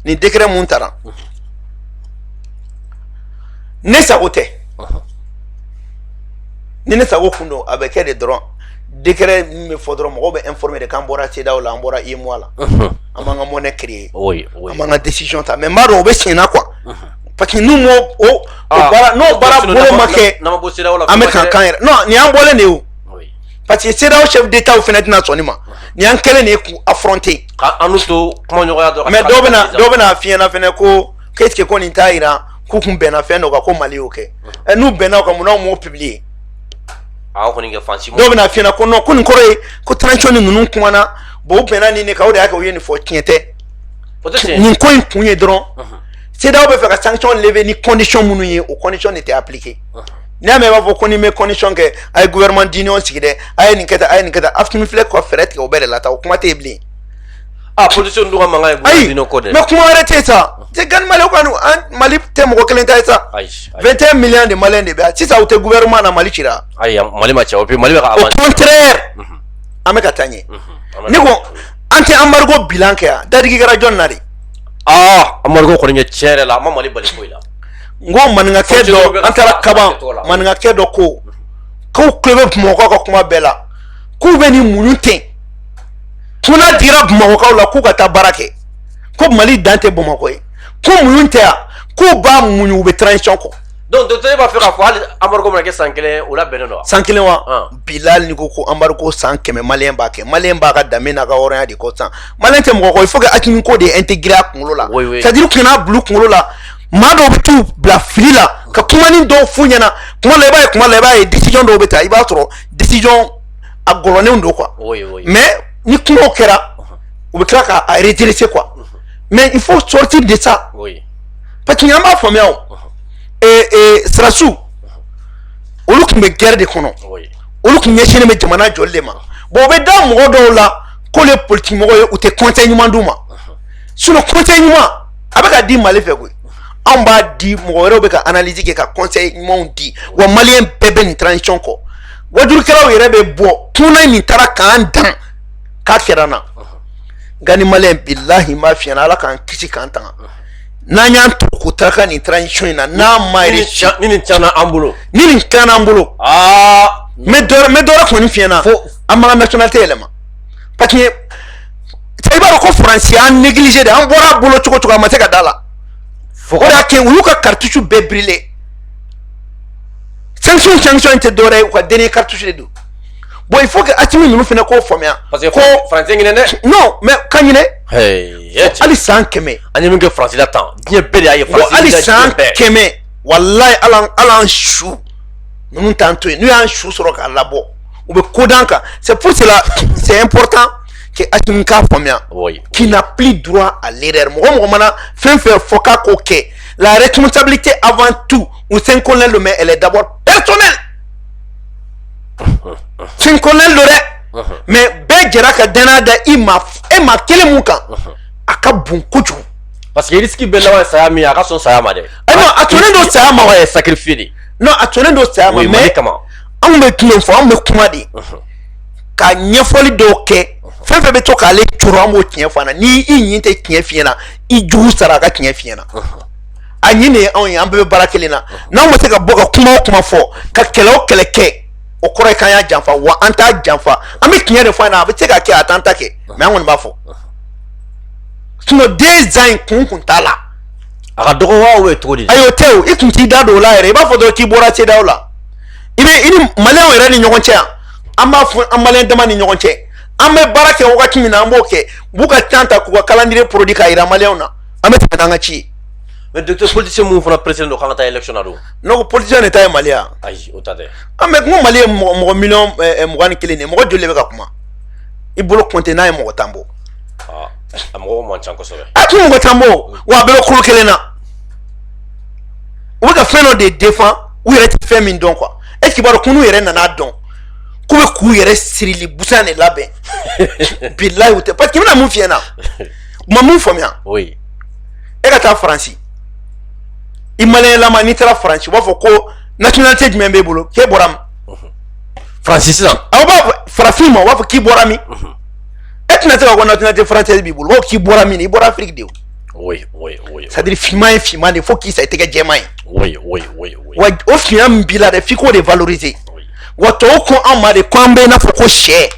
ni décret montara ne sa ote ni ne sa go fundo avec des droits décret me fodron mo be informer de kambora seda ola ambora yemwala amanga monnaie créer oui amanga décision ta mais maro be sina quoi parce que nous mo bara no bara bolo make na mo seda ola ameka kan non ni ambole ne o oui parce que c'est là chef d'état au fenêtre na sonima ni an kele ne ku affronter anuto kuma nyoya do mais dobena fiena fene ko qu'est-ce que qu'on intaira ku kumbena fene ko mali oké et nous bena ko mo publier ko ninge fancy mo dobena fiena ko no kun kore ko transition ni nunu kuma bo bena ni ne ka o de aka oyeni fo tiente peut-être ni ko kunye dron c'est là où be faire sanction lever ni condition munuye aux conditions étaient appliquées ni ame ba ko ni me condition que ay gouvernement d'union sigide ay ni kata after mi fle ko feret ko bere la ta ko kuma tebli position ndo manga ay gouvernement d'union code mais comment arrêter ça c'est gan mali ko mali tem ko kelenta ça 21 millions de maliens de ba si ça ou te gouvernement na mali chira ay mali ma cha opi mali ba au contraire ame katanye ni ko anti embargo bilan ka dadigi gara jonnari embargo ko ni chere la mali bali ko ila ngo maninga kedo antara kaba maninga kedo ko club mo ko kuma bela ku beni munute tuna dira mo ko la ku kata barake ko mali dante bo mo ko ko munute ko ba munyu be transition ko donc docteur va faire afal embargo mo ke sankele ou la beneno sankele wa bilal ni ko embargo sankeme malien ba ka damena ka oran di ko san malien te mo ko il faut que atini ko de intégrer ko la c'est à dire que na blue ko la maa dɔw bɛ t'u bila fili la ka kumanin dɔw f'u ɲɛna kuma la i b'a ye décision dɔw bɛ ta i b'a sɔrɔ décision a gɔlɔnenw don quoi mais ni kumaw kɛra u bɛ tila k'a redresser quoi mais il faut sortir de ça parce que an b'a faamuya o Sirasiw olu tun bɛ guerre de kɔnɔ olu tun ɲɛsinnen bɛ jamana jɔli de ma bon o bɛ da mɔgɔ dɔw la k'olu ye politique mɔgɔ ye u tɛ conseil ɲuman d'u ma sinon conseil ɲuman a bɛ ka di Mali fɛ koyi anw b'a di mɔgɔ wɛrɛw bɛ ka analyse kɛ ka conseil ɲumanw di wa maliyɛn bɛɛ bɛ nin transition kɔ wajurukɛlaw yɛrɛ bɛ bɔ kunna nin taara k'an dan k'a kɛra n na nka ni maliyɛn bilahi m'a f'i ɲɛna Ala k'an kisi k'an tanga n'an y'an to k'u taara nin transition in na n'a ma réussir ni nin tiɲɛna an bolo n bɛ dɔwɛrɛ kɔni f'i ɲɛna an b'an ka nationalité yɛlɛma parce que i b'a dɔn ko Faransi y'an négligé de an bɔra a bolo cogo cogo a ma se ka da la o de y'a kɛ u y'u ka cartouche bɛɛ brûler sanction tɛ dɔwɛrɛ ye u ka dernier cartouche de don bon il faut que Assimi ninnu fana k'o faamuya parce que Faransi ɲinɛ dɛ non mais ka ɲinɛ hali san 100 an ye min kɛ Faransi la tan diɲɛ bɛɛ de y'a ye Faransi hali san 100 walayi ala su ninnu t'an to yen n'u y'an su sɔrɔ k'a labɔ u bɛ ko d'an kan c'est pour cela c'est important que Assimi k'a faamuya qui n'a plus droit à l'erreur mɔgɔ mana fɛn fɛn fɔ k'a k'o kɛ la responsabilité avant tout ou c'est un colonel le mais elle est d'abord personnelle c'est un colonel le dɛ mais bɛɛ jɛra ka danaya da e ma kelen mun kan a ka bon kojugu parce que risque bɛ laban saya min a ka sɔn saya ma dɛ non a tonnen don saya ma wa sacrifié de non a tonnen don saya ma mais anw bɛ tilen fɔ anw bɛ kuma de ka ɲɛfɔli dɔw kɛ fɛn fɛn bɛ to k'ale coro an b'o tiɲɛ fɔ an na ni i ɲin tɛ tiɲɛ f'i ɲɛna i jugu sara a ka tiɲɛ f'i ɲɛna a ɲin de ye anw ye an bɛɛ bɛ baara kelen na n'anw ma se ka bɔ ka kuma o kuma fɔ ka kɛlɛ o kɛlɛ kɛ o kɔrɔ ye k'an y'a janfa wa an t'a janfa an bɛ tiɲɛ de fɔ a ɲɛna a bɛ se ka kɛ a t'an ta kɛ mais an kɔni b'a fɔ sinon 2 ans in kun t'a la a ka dɔgɔ wa o ye cogo di ayi o tɛ o i tun t'i da don o la yɛrɛ i b'a fɔ dɔrɔn k'i bɔra CEDEAO la i ni maliyɛnw yɛrɛ ni ɲɔgɔn cɛ yan an b'a fɔ an maliyɛn dama ni ɲɔgɔn cɛ an bɛ baara kɛ wagati min na an b'o kɛ u b'u ka temps ta k'u ka calendrier produit k'a jira maliyɛnw na an bɛ tɛmɛ n'an ka ci ye mais docteur politicien mun fana président do k'an ka taa élection na don non politicien de ta ye Mali ya ayi o ta tɛ an bɛ n ko Mali ye mɔgɔ million 21 de mɔgɔ joli de bɛ ka kuma i bolo compter n'a ye mɔgɔ tan bɔ a mɔgɔ man ca kosɛbɛ a tun mɔgɔ tan bɔ wa a bɛɛ bɛ kolo kelen na u bɛ ka fɛn dɔ de défend u yɛrɛ tɛ fɛn min dɔn quoi est ce que i b'a dɔn ko n'u yɛrɛ nana dɔn k'u bɛ k'u yɛrɛ sirili busan de labɛn bilayi u tɛ parce que i bɛna mun f'i ɲɛna u ma mun faamuya oui e ka taa Faransi i maliyɛnlama n'i taara Faransi u b'a fɔ ko nationalité jumɛn b'e bolo k'e bɔra min Faransi sisan aw b'a fɔ farafin ma u b'a fɔ k'i bɔra min e tɛna se ka fɔ nationalité française b'i bolo u b'a fɔ k'i bɔra min i bɔra Afrique de o oui c'est à dire finman ye finman de fo k'i sa i tɛgɛ jɛman ye oui wa o finman min b'i la dɛ f'i k'o de valoriser wa tɔw ko anw ma de ko an bɛ i n'a fɔ ko sɛ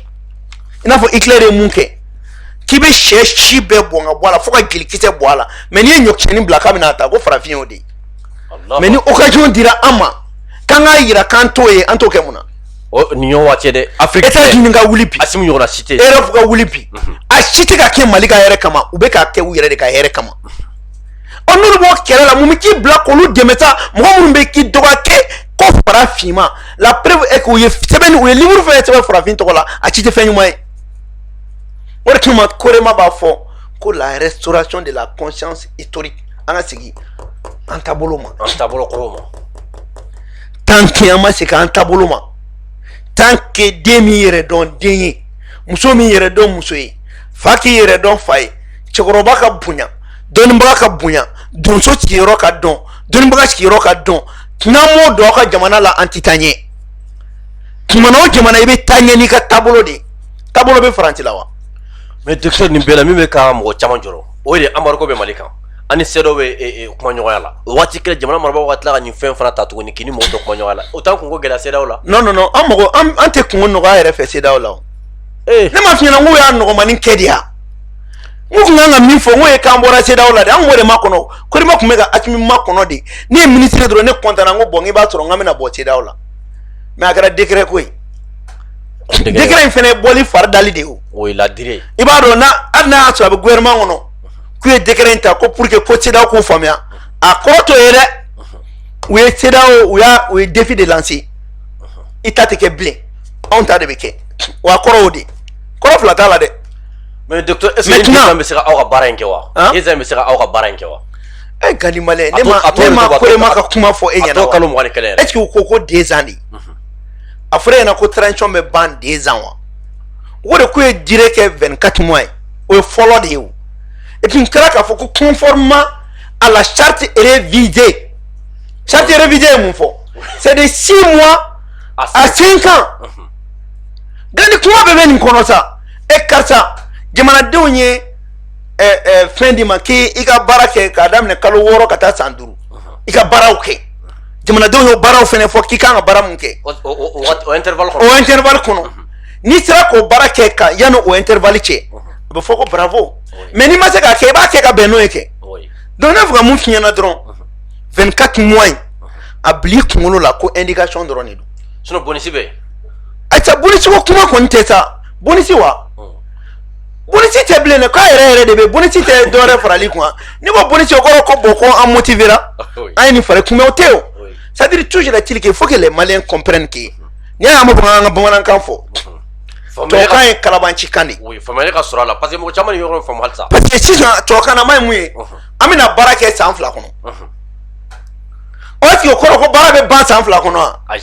i n'a fɔ Hitler ye mun kɛ k'i bɛ sɛ si bɛɛ bɔn ka bɔ a la fo ka jelikisɛ bɔ a la mais n'i ye ɲɔkisɛnin bila k'a bɛna ta ko farafin y'o de ye mais ni occasion dira an ma k'an k'a yira k'an t'o ye an t'o kɛ mun na nin y'o waati dɛ Afrique États-Unis ka wuli bi Assimi ɲɔgɔnna si tɛ Europe ka wuli bi a si tɛ ka kɛ Mali ka hɛrɛ kama u bɛ k'a kɛ u yɛrɛ de ka hɛrɛ kama ɔ n'olu b'o kɛlɛ la mun bɛ k'i bila k'olu dɛmɛ sa mɔgɔ minnu bɛ k'i dɔgɔya ko farafin la preuve est que u ye sɛbɛnni u ye livre fɛn sɛbɛn farafin tɔgɔ la a ci tɛ fɛn ɲuman ye o de kama Korema b'a fɔ ko la restauration de la conscience historique an ka segin an taabolo ma an taabolo kɔrɔw ma tant que an ma segin an taabolo ma tant que den min yɛrɛ dɔn den ye muso min yɛrɛ dɔn muso ye fa k'i yɛrɛ dɔn fa ye cɛkɔrɔba ka bonya dɔnnibaga ka bonya donso sigiyɔrɔ ka dɔn dɔnnibaga sigiyɔrɔ ka dɔn n'an m'o dɔn aw ka jamana la an ti taa ɲɛ jamana o jamana i bɛ taa ɲɛ n'i ka taabolo de taabolo bɛ Faransi la wa mais docteur nin bɛɛ la min bɛ ka mɔgɔ caman jɔrɔ o ye de embargo bɛ Mali kan ani CEDEAO bɛ kuma ɲɔgɔnya la o waati kɛlɛ jamana marabagaw ka tila ka nin fɛn fana ta tuguni k'i ni mɔgɔ dɔ kuma ɲɔgɔnya la o t'an kungo gɛlɛya CEDEAO la non an tɛ kungo nɔgɔya yɛrɛ fɛ CEDEAO la o ne m'a f'i ɲɛna n ko y'a nɔgɔmanin kɛ de ya n kun kan ka min fɔ n ko ye k'an bɔra CEDEAO la de an k'o de ma kɔnɔ Korema tun bɛ ka Assimi ma kɔnɔ de ne ye ministre dɔrɔn ne content n ko bon i b'a sɔrɔ n ka bɛna bɔ CEDEAO la mais a kɛra décret ko ye décret in fɛnɛ bɔli fari dali de ye o ye ladire i b'a dɔn hali n'a y'a sɔrɔ a bɛ gouvernement kɔnɔ k'u ye décret in ta ko pour que ko CEDEAO k'u faamuya a kɔrɔtɔ ye dɛ u ye CEDEAO u ye défi de lancer i ta tɛ kɛ bilen anw ta de bɛ kɛ wa kɔrɔ o de kɔrɔ fila t'a la dɛ. mais docteur est-ce que Ndizan bɛ se ka aw ka baara in kɛ wa Ndizan bɛ se ka aw ka baara in kɛ wa Gadi Malien ne ma ko ma ka kuma fɔ e ɲɛna wa kalo 21 yɛrɛ est-ce que u ko ko 2 ans de a fɔra ɲɛna ko transition bɛ ban 2 ans wa o de ko ye durée kɛ 24 mois ye o ye fɔlɔ de ye o et puis n kɛra k'a fɔ ko conformément à la charte révisée ye mun fɔ c'est de 6 mois à 5 ans donc kuma bɛɛ bɛ nin kɔnɔ sa e karisa jamanadenw ye fɛn di ma k'i ka baara kɛ k'a daminɛ kalo 6 ka taa san 5 i ka baaraw kɛ jamanadenw y'o baaraw fɛnɛ fɔ k'i kan ka baara mun kɛ o intervalle kɔnɔ n'i sera k'o baara kɛ ka yanni o intervalle cɛ a bɛ fɔ ko bravo mais n'i ma se k'a kɛ i b'a kɛ ka bɛn n'o ye kɛ donc ne bɛ fɛ ka mun f'i ɲɛna dɔrɔn 24 mois in a bila i kunkolo la ko indication dɔrɔn de don sinon bonus bɛ yen ayiwa bonus ko kuma kɔni tɛ sa bonus wa bonus tɛ bilen dɛ k'a yɛrɛ de bɛ bonus tɛ dɔwɛrɛ farali kun ni ko bonus o kɔrɔ ko bon ko an motivera an ye nin fari kunbɛ o tɛ o c'est à dire toujours est-il qu'il faut que les Maliens comprennent que n'i y'a mɛn an ka bamanankan fɔ tubabukan ye kalabanci kan de oui faamuyali ka sɔrɔ a la parce que mɔgɔ caman de yɔrɔ in faamu halisa parce que sisan tubabukan ye mun ye an bɛna baara kɛ san 2 kɔnɔ est-ce que o kɔrɔ ko baara bɛ ban san 2 kɔnɔ wa ayi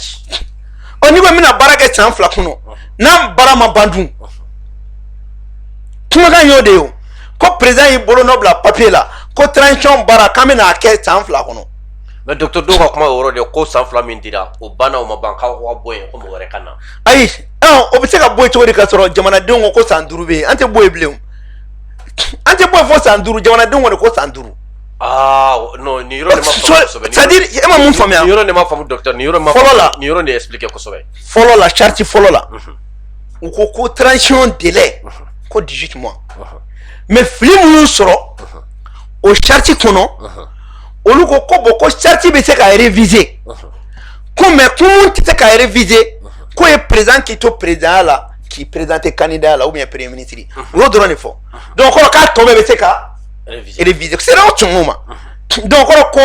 n'i ko n bɛna baara kɛ san 2 kɔnɔ n'an baara ma ban dun kumakan y'o de ye o ko président y'i bolo nɔ bila papier la ko transition baara k'an bɛna kɛ san 2 kɔnɔ mais docteur dɔw ka kuma o yɔrɔ de ko san 2 min dira o banna o ma ban k'aw ka bɔ yen ko mɔgɔ wɛrɛ ka na ayi o bɛ se ka bɔ yen cogo di ka sɔrɔ jamanadenw ko san 5 bɛ yen an tɛ bɔ yen bilen an tɛ bɔ yen fo san 5 jamanadenw ko de ko san 5 non nin yɔrɔ de ma faamu kosɛbɛ c'est à dire e ma mun faamuya nin yɔrɔ de ma faamu docteur nin yɔrɔ ma fɔlɔ la nin yɔrɔ de expliquer kosɛbɛ fɔlɔ la charte fɔlɔ la u ko transition délai ko 18 mois mais fili minnu sɔrɔ o charte kɔnɔ olu ko bon ko charte bɛ se ka réviser ko mais ko mun tɛ se ka réviser ko ye président k'i to président la k'i présenter candidat la ou bien premier ministre u y'o dɔrɔn de fɔ donc kɔrɔ k'a tɔ bɛɛ bɛ se ka réviser c'est là o tun ma donc kɔrɔ ko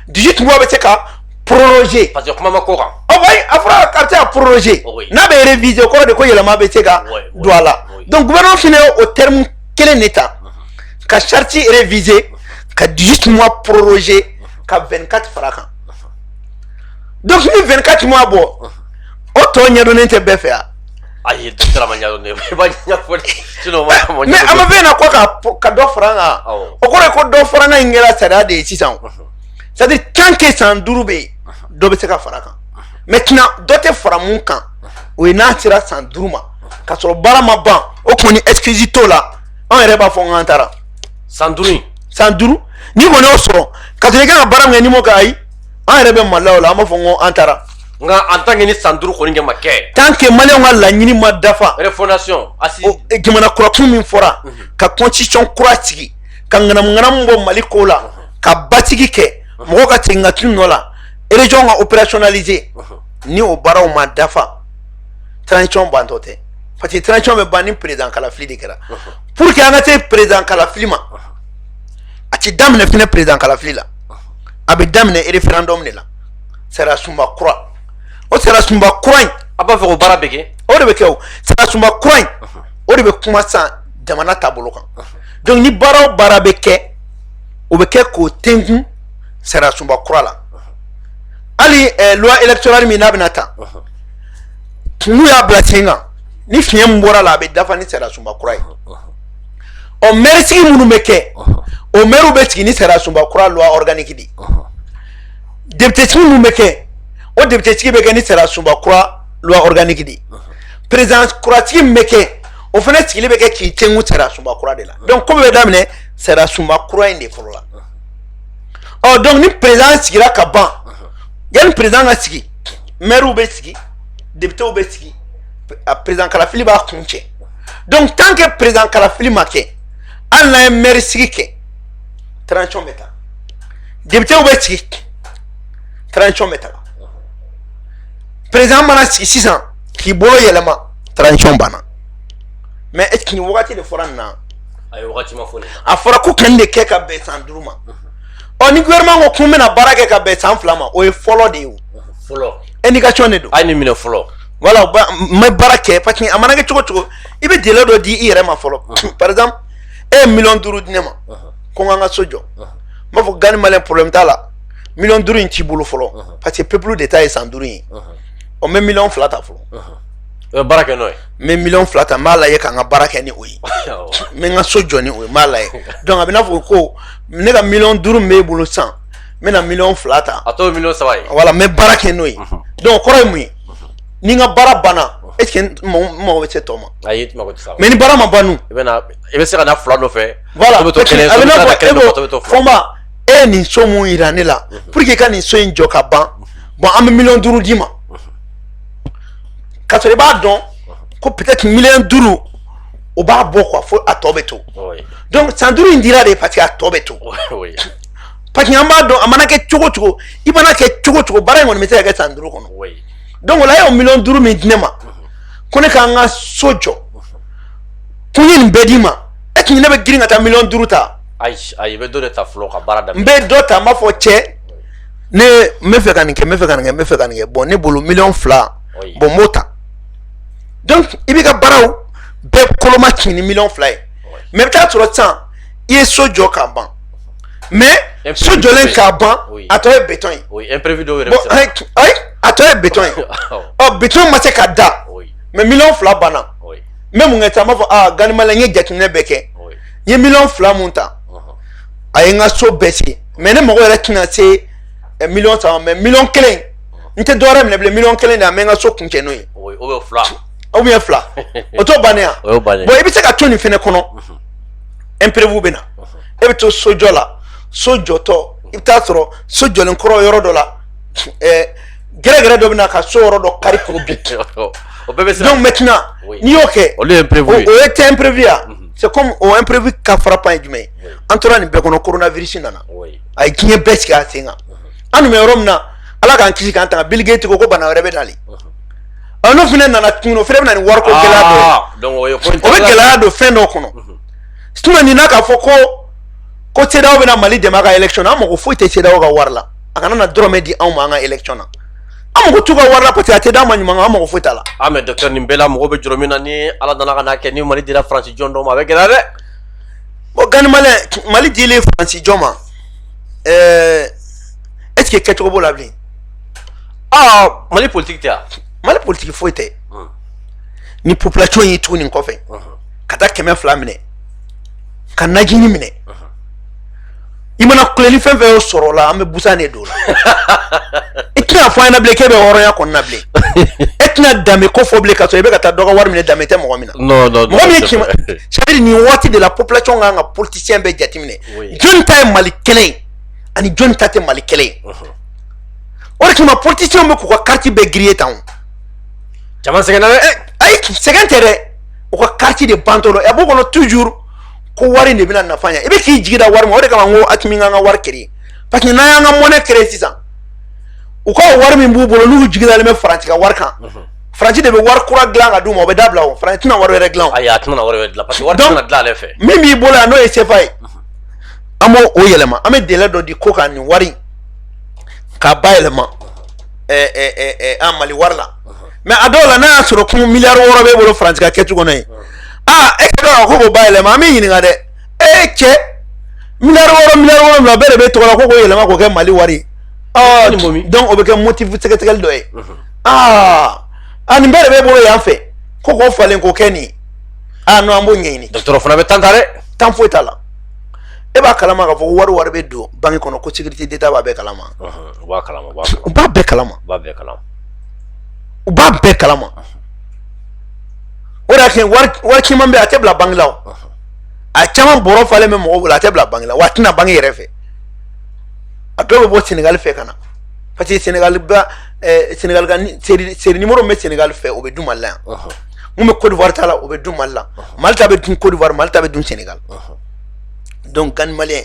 18 mois bɛ se ka prolonger parce que kuma ma ko kan oui a fɔra a bɛ se ka prolonger n'a bɛ réviser o kɔrɔ de ko yɛlɛma bɛ se ka don a la donc gouvernement fana ye o terme kelen de ta ka charte réviser ka 18 mois prolonger ka 24 fara kan donc ni 24 mois bɔ o tɔ ɲɛdɔnnen tɛ bɛɛ fɛ yan ayi docteur ma ɲɛdɔn i b'a ɲɛfɔ sinon mais a ma fɛn na ko ka dɔ fara kan o kɔrɔ ye ko dɔ fara kan in kɛra sariya de ye sisan c'est à dire tant que san 5 bɛ yen dɔ bɛ se ka fara kan maintenant dɔ tɛ fara mun kan o ye n'a sera san 5 ma ka sɔrɔ baara ma ban o kɔni excuse t'o la an yɛrɛ b'a fɔ k'an taara san 5 san 5 n'i kɔni y'o sɔrɔ ka sɔrɔ i kan ka baara min kɛ n'i m'o kɛ ayi an yɛrɛ bɛ Mali la o la an b'a fɔ ko an taara nka en tant que ni san 5 kɔni kɛ ma kɛ tant que Maliyɛnw ka laɲini ma dafa refondation asi jamana kurakun min fɔra ka constitution kura sigi ka ŋanamu bɔ Mali ko la ka basigi kɛ mɔgɔw ka segin ka tunu nɔ la région ka opérationnaliser ni o baaraw ma dafa transition bantɔ tɛ parce que transition bɛ ban ni président kalafili de kɛra pour que an ka se président kalafili ma a ti daminɛ fɛnɛ président kalafili la a bɛ daminɛ référendum de la sariya sunba kura o sariya sunba kura in a b'a fɛ ko baara bɛ kɛ o de bɛ kɛ o sariya sunba kura in o de bɛ kuma san jamana taabolo kan donc ni baara o baara bɛ kɛ o bɛ kɛ k'o tɛnkun sariya sunba kura la hali loi électorale min n'a bɛna ta n'u y'a bila sen kan ni fiɲɛ min bɔra la a bɛ dafa ni sariya sunba kura ye ɔ maire sigi minnu bɛ kɛ o maire bɛ sigi ni sariya sunba kura loi organique de député sigi minnu bɛ kɛ o député sigi bɛ kɛ ni sariya sunba kura loi organique de président kura sigi min bɛ kɛ o fana sigili bɛ kɛ k'i tɛnku sariya sunba kura de la donc ko bɛ daminɛ sariya sunba kura in de fɔlɔ la ɔ donc ni président sigira ka ban yanni président ka sigi maire bɛ sigi député bɛ sigi président kalafili b'a kun cɛ donc tant que président kalafili ma kɛ hali n'a ye maire sigi kɛ transition bɛ taa député bɛ sigi transition bɛ taa président mana sigi sisan k'i bolo yɛlɛma transition banna mais est ce que nin wagati de fɔra nin na a ye wagati ma fɔ nin na a fɔra ko kan de kɛ ka bɛn san 5 ma ni gouvernement ko kun bɛna baara kɛ ka bɛn san 2 ma o ye fɔlɔ de ye o fɔlɔ éducation de don a ni minɛ fɔlɔ voilà ma baara kɛ parce que a mana kɛ cogo cogo i bɛ délai dɔ di i yɛrɛ ma fɔlɔ par exemple e ye 500,000 di ne ma ko n ka so jɔ n b'a fɔ Gani Malien problème t'a la 500,000 in t'i bolo fɔlɔ parce que peuple de ta ye san 5 ye o mɛ 2 ta fɔlɔ baara kɛ n'o ye n bɛ 2 ta n b'a lajɛ ka n ka baara kɛ ni o ye n bɛ n ka so jɔ ni o ye n b'a lajɛ donc a bɛ n'a fɔ ko ne ka 500,000 min b'e bolo sisan n bɛna 2 ta a tɔ ye 3 ye voilà n bɛ baara kɛ n'o ye donc kɔrɔ ye mun ye ni n ka baara banna est ce que n mago bɛ se tɔ ma ayi i mago tɛ sa mais ni baara ma ban dun i bɛ se ka na 2 nɔfɛ voilà a bɛ to kelen a bɛ n'a fɔ e so ko Fɔnba e ye nin so mun yira ne la pour que i ka nin so in jɔ ka ban bon an bɛ 500,000 d'i ma ka sɔrɔ i b'a dɔn ko peut-être 500,000 o b'a bɔ quoi fo a tɔ bɛ to donc san 5 in dira de parce que a tɔ bɛ to parce que an b'a dɔn a mana kɛ cogo cogo i mana kɛ cogo cogo baara in kɔni bɛ se ka kɛ san 5 kɔnɔ donc o la e y'o 500,000 min di ne ma ko ne k'an ka so jɔ kun ye nin bɛɛ d'i ma est ce que ne bɛ girin ka taa 500,000 ta ayi i bɛ dɔ de ta fɔlɔ ka baara daminɛ n bɛ dɔ ta n b'a fɔ cɛ ne n bɛ fɛ ka nin kɛ n bɛ fɛ ka nin kɛ n bɛ fɛ ka nin kɛ bon ne bolo 2 bon n b'o ta donc i b'i ka baaraw bɛɛ koloma ci ni 2 ye mais i bɛ taa sɔrɔ sisan i ye so jɔ k'a ban mais so jɔlen k'a ban a tɔ ye béton ye imprévu dɔw yɛrɛ bon ayi a tɔ ye béton ye ɔ béton ma se ka da mais 2 banna n bɛ mun kɛ sisan n b'a fɔ Gani Malien n ye jateminɛ bɛɛ kɛ n ye 2 mun ta a ye n ka so bɛɛ sigi mais ne mago yɛrɛ tɛna se 1,3 mais 1,1 n tɛ dɔwɛrɛ minɛ bilen 1,1 de an bɛ n ka so kun cɛ n'o ye ou bien 2 o t'o bannen ya bon i bɛ se ka to nin fɛnɛ kɔnɔ imprévu bɛ na e bɛ to so jɔ la so jɔtɔ i bɛ taa sɔrɔ so jɔlen kɔrɔ yɔrɔ dɔ la gɛrɛgɛrɛ dɔ bɛ na ka so yɔrɔ dɔ kari k'o bin donc maintenant n'i y'o kɛ o ye tɛ imprévu ya c'est comme o imprévu ka frappant ye jumɛn ye an tora nin bɛɛ kɔnɔ coronavirus nana a ye diɲɛ bɛɛ sigi a sen kan an tun bɛ yɔrɔ min na ala k'an kisi k'an tanga Bill Gates ko bana wɛrɛ bɛ nali n'o fana nana tuguni o fana bɛ na ni wariko gɛlɛya dɔ ye o bɛ gɛlɛya don fɛn dɔ kɔnɔ sinon nin na k'a fɔ ko CEDEAO bɛna Mali dɛmɛ a ka élection na an mago foyi tɛ CEDEAO ka wari la a kana na dɔrɔmɛ di anw ma an ka élection na an mago t'u ka wari la parce que a tɛ d'an ma ɲuman an mago foyi t'a la. mais docteur nin bɛɛ la mɔgɔ bɛ jɔrɔ min na ni ala nana ka n'a kɛ ni Mali dira Faransi jɔn dɔ ma a bɛ gɛlɛya dɛ. bon Gani Malien Mali dilen Faransi jɔn ma est ce que kɛcogo b'o la bilen. Mali politique tɛ yan. Mali politique foyi tɛ ni population y'i tugu nin kɔfɛ ka taa 200 minɛ ka najini minɛ i mana kuleli fɛn fɛn y'o sɔrɔ o la an bɛ busan de don o la i tɛna fɔ an ɲɛna bilen k'e bɛ hɔrɔnya kɔnɔna bilen e tɛna danbe ko fɔ bilen ka sɔrɔ i bɛ ka taa dɔ ka wari minɛ danbe tɛ mɔgɔ min na mɔgɔ min ye tiɲɛ c'est à dire nin waati de la population kan ka politicien bɛɛ jateminɛ jɔnni ta ye Mali kɛlɛ ye ani jɔnni ta tɛ Mali kɛlɛ ye o de kama politicien bɛ k'u ka carte bɛɛ griller tan o. caman sɛgɛnna dɛ ayi sɛgɛn tɛ dɛ u ka carte de bantɔ dɔ a b'o kɔnɔ toujours ko wari de bɛna nafa ɲɛ i bɛ k'i jigi da wari ma o de kama n ko Asimi k'an ka wari créer parce que n'an y'an ka monnaie créer sisan u ka wari min b'u bolo n'u jigi dalen bɛ Faransi ka wari kan Faransi de bɛ wari kura dilan ka d'u ma o bɛ dabila o Faransi tɛna wari wɛrɛ dilan o. ayi a tɛna wari wɛrɛ dilan parce que wari tɛna dilan ale fɛ. min b'i bolo yan n'o ye CFA ye an b'o yɛlɛma an bɛ délai dɔ di ko kan nin wari k'a bayɛlɛma an Mali wari la mais a dɔw la n'a y'a sɔrɔ kun miliyari 6 b'e bolo Faransi ka kɛcogo kɔnɔ ye e ka ko k'o bayɛlɛma an bɛ ɲininka dɛ cɛ miliyari 6 bɛɛ de bɛ tɔgɔ la ko k'o yɛlɛma k'o kɛ Mali wari donc o bɛ kɛ motif sɛgɛsɛgɛli dɔ ye nin bɛɛ de b'e bolo yan fɛ ko k'o falen k'o kɛ nin non an b'o ɲɛɲini. docteur fana bɛ tan ta dɛ. tan foyi t'a la e b'a kalama k'a fɔ ko wari bɛ don banque kɔnɔ ko sécurité d'État b'a bɛɛ kalama. u b'a kalama u b'a bɛɛ kalama. u b'a bɛɛ kalama o de y'a kɛ wari caman bɛ yen a tɛ bila banque la o a caman bɔrɔ falen bɛ mɔgɔw bolo a tɛ bila banque la wa a tɛna banque yɛrɛ fɛ a dɔw bɛ bɔ Sénégal fɛ ka na parce que Sénégal ka série numéro min bɛ Sénégal fɛ o bɛ dun Mali la yan mun bɛ Côte d'Ivoire ta la o bɛ dun Mali la Mali ta bɛ dun Côte d'Ivoire Mali ta bɛ dun Sénégal donc Gani Malien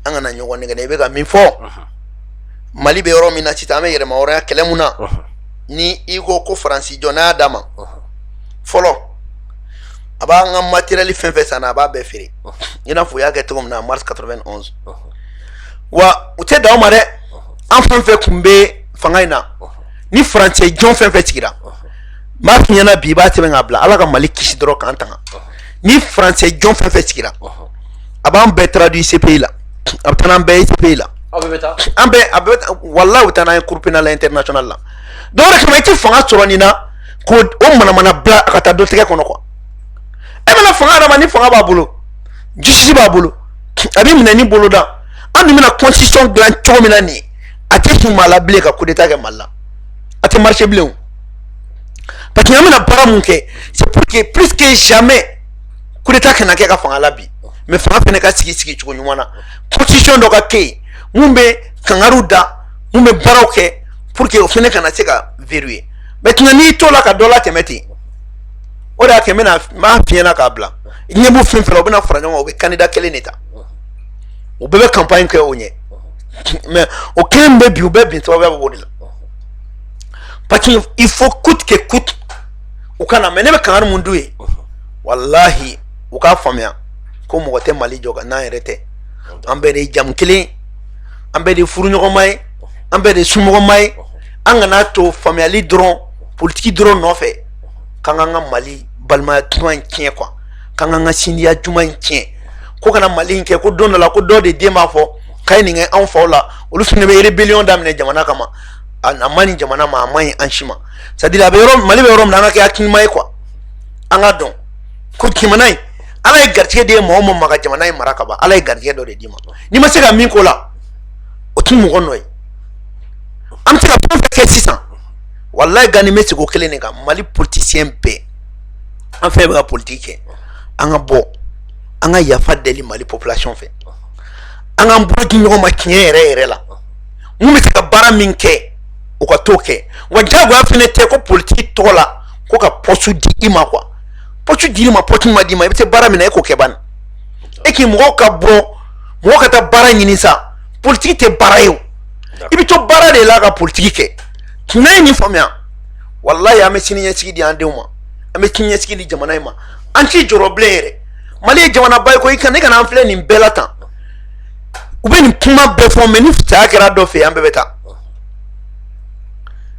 an kana ɲɔgɔn nɛgɛn i bɛ ka min fɔ Mali bɛ yɔrɔ min na sisan an bɛ yɛlɛma hɔrɔnya kɛlɛ mun na ni i ko ko Faransi jɔ n'a y'a d'a ma fɔlɔ a b'an ka matériel fɛn fɛn san a b'a bɛɛ feere i n'a fɔ u y'a kɛ cogo min na mars 91 wa u tɛ da o ma dɛ an fɛn fɛn kun bɛ fanga in na ni faransɛ jɔn fɛn fɛn sigira m'a f'i ɲɛna bi i b'a sɛbɛn k'a bila ala ka mali kisi dɔrɔn k'an tanga ni faransɛ jɔn fɛn fɛn sigira a b'an bɛɛ traduit CPI la a bɛ taa n'an bɛɛ ye CPI la an bɛɛ a bɛ walahi u bɛ taa n'an ye cour pénal international la donc o de kama i tɛ fanga sɔrɔ nin na k'o manamana bila a ka taa dɔ tigɛ kɔnɔ quoi e bɛna fanga d'a ma ni fanga b'a bolo justice b'a bolo a bɛ minɛ ni boloda an dun bɛna constitution dilan cogo min na nin ye a tɛ kun maa la bilen ka coup d'état kɛ Mali la a tɛ marché bilen o parce que an bɛna baara mun kɛ c'est pour que plus que jamais coup d'état kana kɛ ka fanga la bi mais fanga fɛnɛ ka sigi cogo ɲuman na constitution dɔ ka kɛ yen mun bɛ kangaru da mun bɛ baaraw kɛ pour que o fɛnɛ kana se ka verrouiller maintenant n'i to la ka dɔ la tɛmɛ ten o de y'a kɛ n b'a f'i ɲɛna k'a bila i ɲɛ b'u fɛn fɛn la u bɛna fara ɲɔgɔn kan u bɛ candidat kelen de ta u bɛɛ bɛ campagne kɛ o ɲɛ mais o kelen bɛ bi u bɛɛ bin sababuya bɛ o de la parce que il faut coûte que coûte u kana mais ne bɛ kangaru mun d'u ye wallahi u k'a faamuya ko mɔgɔ tɛ Mali jɔ kan n'an yɛrɛ tɛ an bɛɛ de ye jamu kelen an bɛɛ de ye furuɲɔgɔnma ye an bɛɛ de ye somɔgɔma ye an kana to faamuyali dɔrɔn politiki dɔrɔn nɔfɛ k'an k'an ka Mali balimaya juman in tiɲɛ quoi k'an k'an ka sindiya juman in tiɲɛ ko kana Mali in kɛ ko don dɔ la ko dɔ de den b'a fɔ k'a ye nin kɛ anw faw la olu fana bɛ rébellion daminɛ jamana kama a ma ɲi jamana ma a ma ɲi an si ma c'est à dire a bɛ yɔrɔ Mali bɛ yɔrɔ min na an ka kɛ hakilimama ye quoi an ka dɔn ko jamana in ala ye garijɛgɛ de ye mɔgɔ o mɔgɔ ma ka jamana in mara ka ban ala ye garijɛgɛ dɔ de d'i ma n'i ma se ka min k'o la o t'i mɔgɔ nɔ ye an bɛ se ka fɛn fɛn kɛ sisan walayi gani bɛ sigi o kelen de kan Mali politicien bɛɛ an fɛn bɛ ka politique kɛ an ka bɔ an ka yafa deli Mali population fɛ an k'an bolo di ɲɔgɔn ma tiɲɛ yɛrɛ yɛrɛ la mun bɛ se ka baara min kɛ o ka t'o kɛ wa jagoya fɛnɛ tɛ ko politique tɔgɔ la ko ka poste di i ma quoi poste d'i ma poste ma d'i ma i bɛ se baara min na e k'o kɛ bani e k'i mɔgɔw ka bɔ mɔgɔ ka taa baara ɲini sa politique tɛ baara ye o i bɛ to baara de la ka politique kɛ n'a ye nin faamuya walayi an bɛ sini ɲɛsigi di an denw ma an bɛ sini ɲɛsigi di jamana in ma an t'i jɔrɔ bilen yɛrɛ Mali ye jamanaba ye ko i kana an filɛ nin bɛɛ la tan u bɛ nin kuma bɛɛ fɔ mais ni saya kɛra dɔ fɛ yen an bɛɛ bɛ taa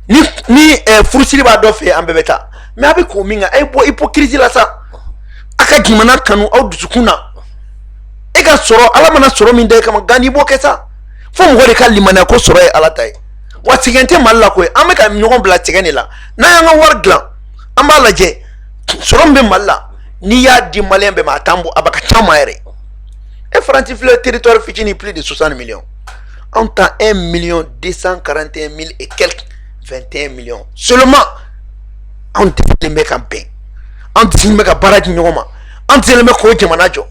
ni furusiri b'a dɔ fɛ yen an bɛɛ bɛ taa mais a bɛ k'o min kan a ye bɔ hypocrisie la sa a ka jamana kanu aw dusukun na e ka sɔrɔ ala mana sɔrɔ min da i kama gani i b'o kɛ sa fo mɔgɔ de ka limaniya ko sɔrɔ ye ala ta ye wa sɛgɛn tɛ Mali la koyi an bɛ ka ɲɔgɔn bila sɛgɛn de la n'an y'an ka wari dilan an b'a lajɛ sɔrɔ min bɛ Mali la n'i y'a di maliyɛn bɛɛ ma a t'an bɔ a bɛ ka ca ma yɛrɛ e Faransi filɛ territoire fitinin plus de 60 millions anw ta 1 241 000 et quelques 21 millions seulement anw desilen bɛ ka bɛn anw desilen bɛ ka baara di ɲɔgɔn ma anw desilen bɛ k'o jamana jɔ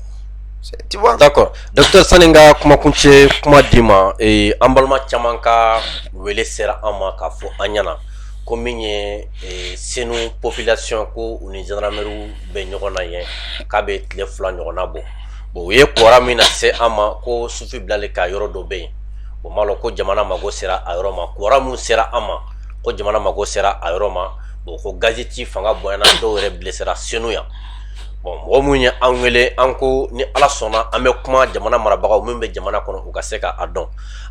tu vois. D'accord docteur sani n ka kumakuncɛ kuma d'i ma an balima caman ka wele sera an ma k'a fɔ an ɲɛna ko min ye senu population ko u ni gendarmerie bɛ ɲɔgɔn na yen k'a bɛ tile 2 ɲɔgɔnna bɔ bon u ye kibaruya min na se an ma ko sufi bilali ka yɔrɔ dɔ bɛ yen o m'a lɔn ko jamana mago sera a yɔrɔ ma kibaruya min sera an ma ko jamana mago sera a yɔrɔ ma bon ko gazeti fanga bonyana dɔw yɛrɛ blessera senu yan bon mɔgɔ mun ye an wele an ko ni ala sɔnna an bɛ kuma jamana marabagaw min bɛ jamana kɔnɔ u ka se ka a dɔn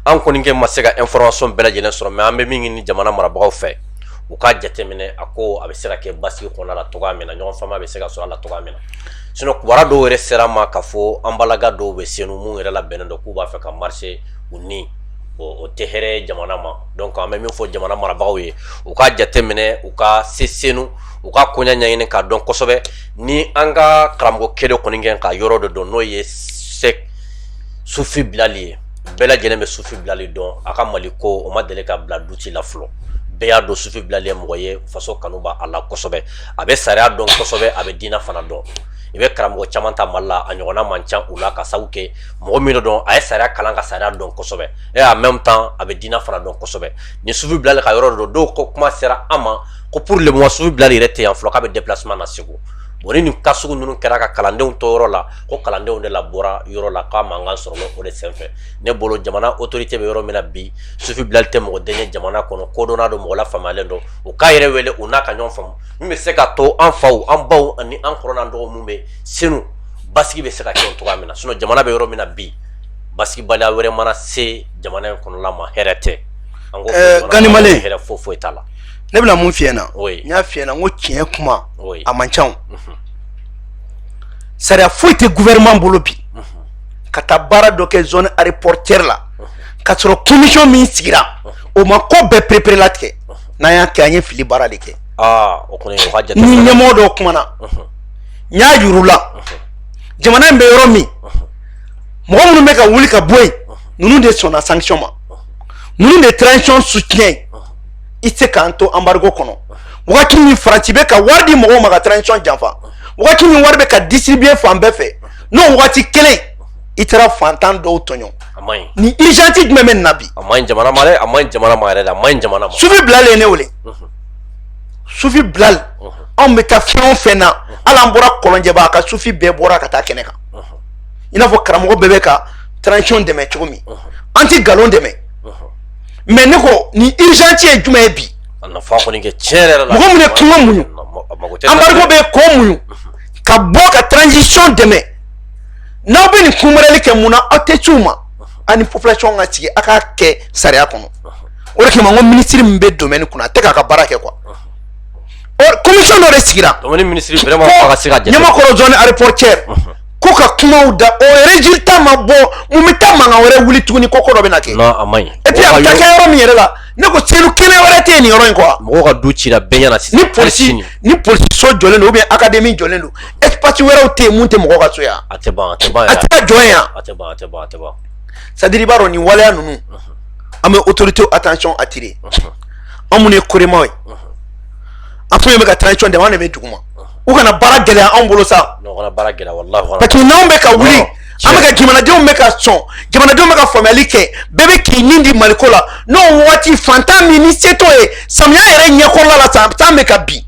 an kɔni kɛ ma se ka information bɛɛ lajɛlen sɔrɔ mais an bɛ min ɲini jamana marabagaw fɛ u ka jateminɛ a ko a bɛ se ka kɛ basigi kɔnɔna la cogoya min na ɲɔgɔn faamuya bɛ se ka sɔrɔ a la cogoya min na sinon kibaruya dɔw yɛrɛ sera ma k'a fɔ an balaga dɔw bɛ senu mun yɛrɛ labɛnnen don k'u b'a fɛ ka marcher u ni o tɛ hɛrɛ jamana ma donc an bɛ min fɔ jamana marabagaw ye u ka jateminɛ u ka se senu u ka koɲa ɲɛɲini k'a dɔn kosɛbɛ ni an ka karamɔgɔ kelen kɔni kɛ ka yɔrɔ dɔ dɔn n'o ye sufi bilali ye bɛɛ lajɛlen bɛ sufi bilali dɔn a ka Mali ko o ma deli ka bila duti la fɔlɔ bɛɛ y'a dɔn sufi bilali ye mɔgɔ ye faso kanu b'a a la kosɛbɛ a bɛ sariya dɔn kosɛbɛ a bɛ diinɛ fana dɔn i bɛ karamɔgɔ caman ta Mali la a ɲɔgɔnna man ca u la ka sabu kɛ mɔgɔ min dɔn a ye sariya kalan ka sariya dɔn kosɛbɛ et en même temps a bɛ diinɛ fana dɔn kosɛbɛ ni sufi bilali ka yɔrɔ dɔ dɔw ko kuma sera an ma ko pour le moment sufi bilali yɛrɛ tɛ yan fɔlɔ k'a bɛ déplacement na Segu bon ni nin cas sugu ninnu kɛra ka kalandenw to yɔrɔ la ko kalandenw de la bɔra yɔrɔ la k'a mankan sɔrɔ o de senfɛ ne bolo jamana autorité bɛ yɔrɔ min na bi sufi bilali tɛ mɔgɔ den ye jamana kɔnɔ kodɔnna don mɔgɔ la faamuyalen don u k'a yɛrɛ wele u n'a ka ɲɔgɔn faamu min bɛ se ka to an faw an baw ani an kɔrɔ n'an dɔgɔ mun bɛ senu basigi bɛ se ka kɛ o cogoya min na sinon jamana bɛ yɔrɔ min na bi basketball wɛrɛ mana se jamana in kɔnɔla ma hɛrɛ tɛ Gani Male hɛrɛ foyi t'a la ne bɛna mun f'i ɲɛna oui n y'a f'i ɲɛna n ko tiɲɛ kuma oui a man ca sariya foyi tɛ gouvernement bolo bi ka taa baara dɔ kɛ zone aéroportière la ka sɔrɔ commission min sigira o ma ko bɛɛ préparé latigɛ n'an y'a kɛ an ye fili baara de kɛ o kɔni o ka jate ni ɲɛmɔgɔ dɔw kumana n y'a yir'u la jamana in bɛ yɔrɔ min mɔgɔ minnu bɛ ka wuli ka bɔ yen ninnu de sɔnna sanction ma ninnu de transition soutien i tɛ se k'an to embargo kɔnɔ wagati min Faransi bɛ ka wari di mɔgɔw ma ka transition janfa wagati min wari bɛ ka distribuer fan bɛɛ fɛ n'o wagati kelen i taara fantan dɔw tɔɲɔ a man ɲi ni urgence jumɛn bɛ nin na bi a man ɲi jamana ma dɛ a man ɲi jamana ma yɛrɛ de a man ɲi jamana ma Sufi Bilal ye ne wele Sufi Bilal anw bɛ taa fɛn o fɛn na hali an bɔra Kɔlɔnjɛba a ka Sufi bɛɛ bɔra ka taa kɛnɛ kan i n'a fɔ karamɔgɔ bɛɛ bɛ ka transition dɛmɛ cogo min an tɛ nkalon dɛmɛ mais ne ko ni urgence ye jumɛn ye bi a nafa kɔni kɛ tiɲɛ yɛrɛ la mɔgɔ min ye kuma muɲu embargo bɛ ko muɲu ka bɔ ka transition dɛmɛ n'aw bɛ nin kunbɛrɛli kɛ mun na aw tɛ c'u ma ani population ka sigi a k'a kɛ sariya kɔnɔ o de kama n ko ministre min bɛ domaine kunna a tɛ k'a ka baara kɛ quoi commission dɔ de sigira domaine ministre vraiment fo ka se ka jate Ɲamakɔrɔ zone aéroportière ko ka kumaw da o résultat ma bɔ mun bɛ taa mankan wɛrɛ wuli tuguni ko ko dɔ bɛ na kɛ non a man ɲi et puis a bɛ taa kɛ yɔrɔ min yɛrɛ la ne ko selu kɛnɛ wɛrɛ tɛ yen nin yɔrɔ in quoi mɔgɔw ka du cira bɛɛ ɲɛna sisan ni polisi so jɔlen don ou bien académie jɔlen don espace wɛrɛw tɛ yen mun tɛ mɔgɔw ka so yan a tɛ ban a tɛ ban a tɛ ka jɔ yan a tɛ ban a tɛ ban a tɛ ban c'est à dire i b'a dɔn nin waleya ninnu an bɛ autorité attention attirer an minnu ye koremaw ye an fɛn bɛ ka transition dɛmɛ an de bɛ duguma u kana baara gɛlɛya anw bolo sa non kana baara gɛlɛya wallahi parce que n'anw bɛ ka wuli an bɛ ka jamanadenw bɛ ka sɔn jamanadenw bɛ ka faamuyali kɛ bɛɛ bɛ k'i nin di maliko la n'o waati fantan min ni se t'o ye samiya yɛrɛ ɲɛkɔrɔla la san bɛ ka bin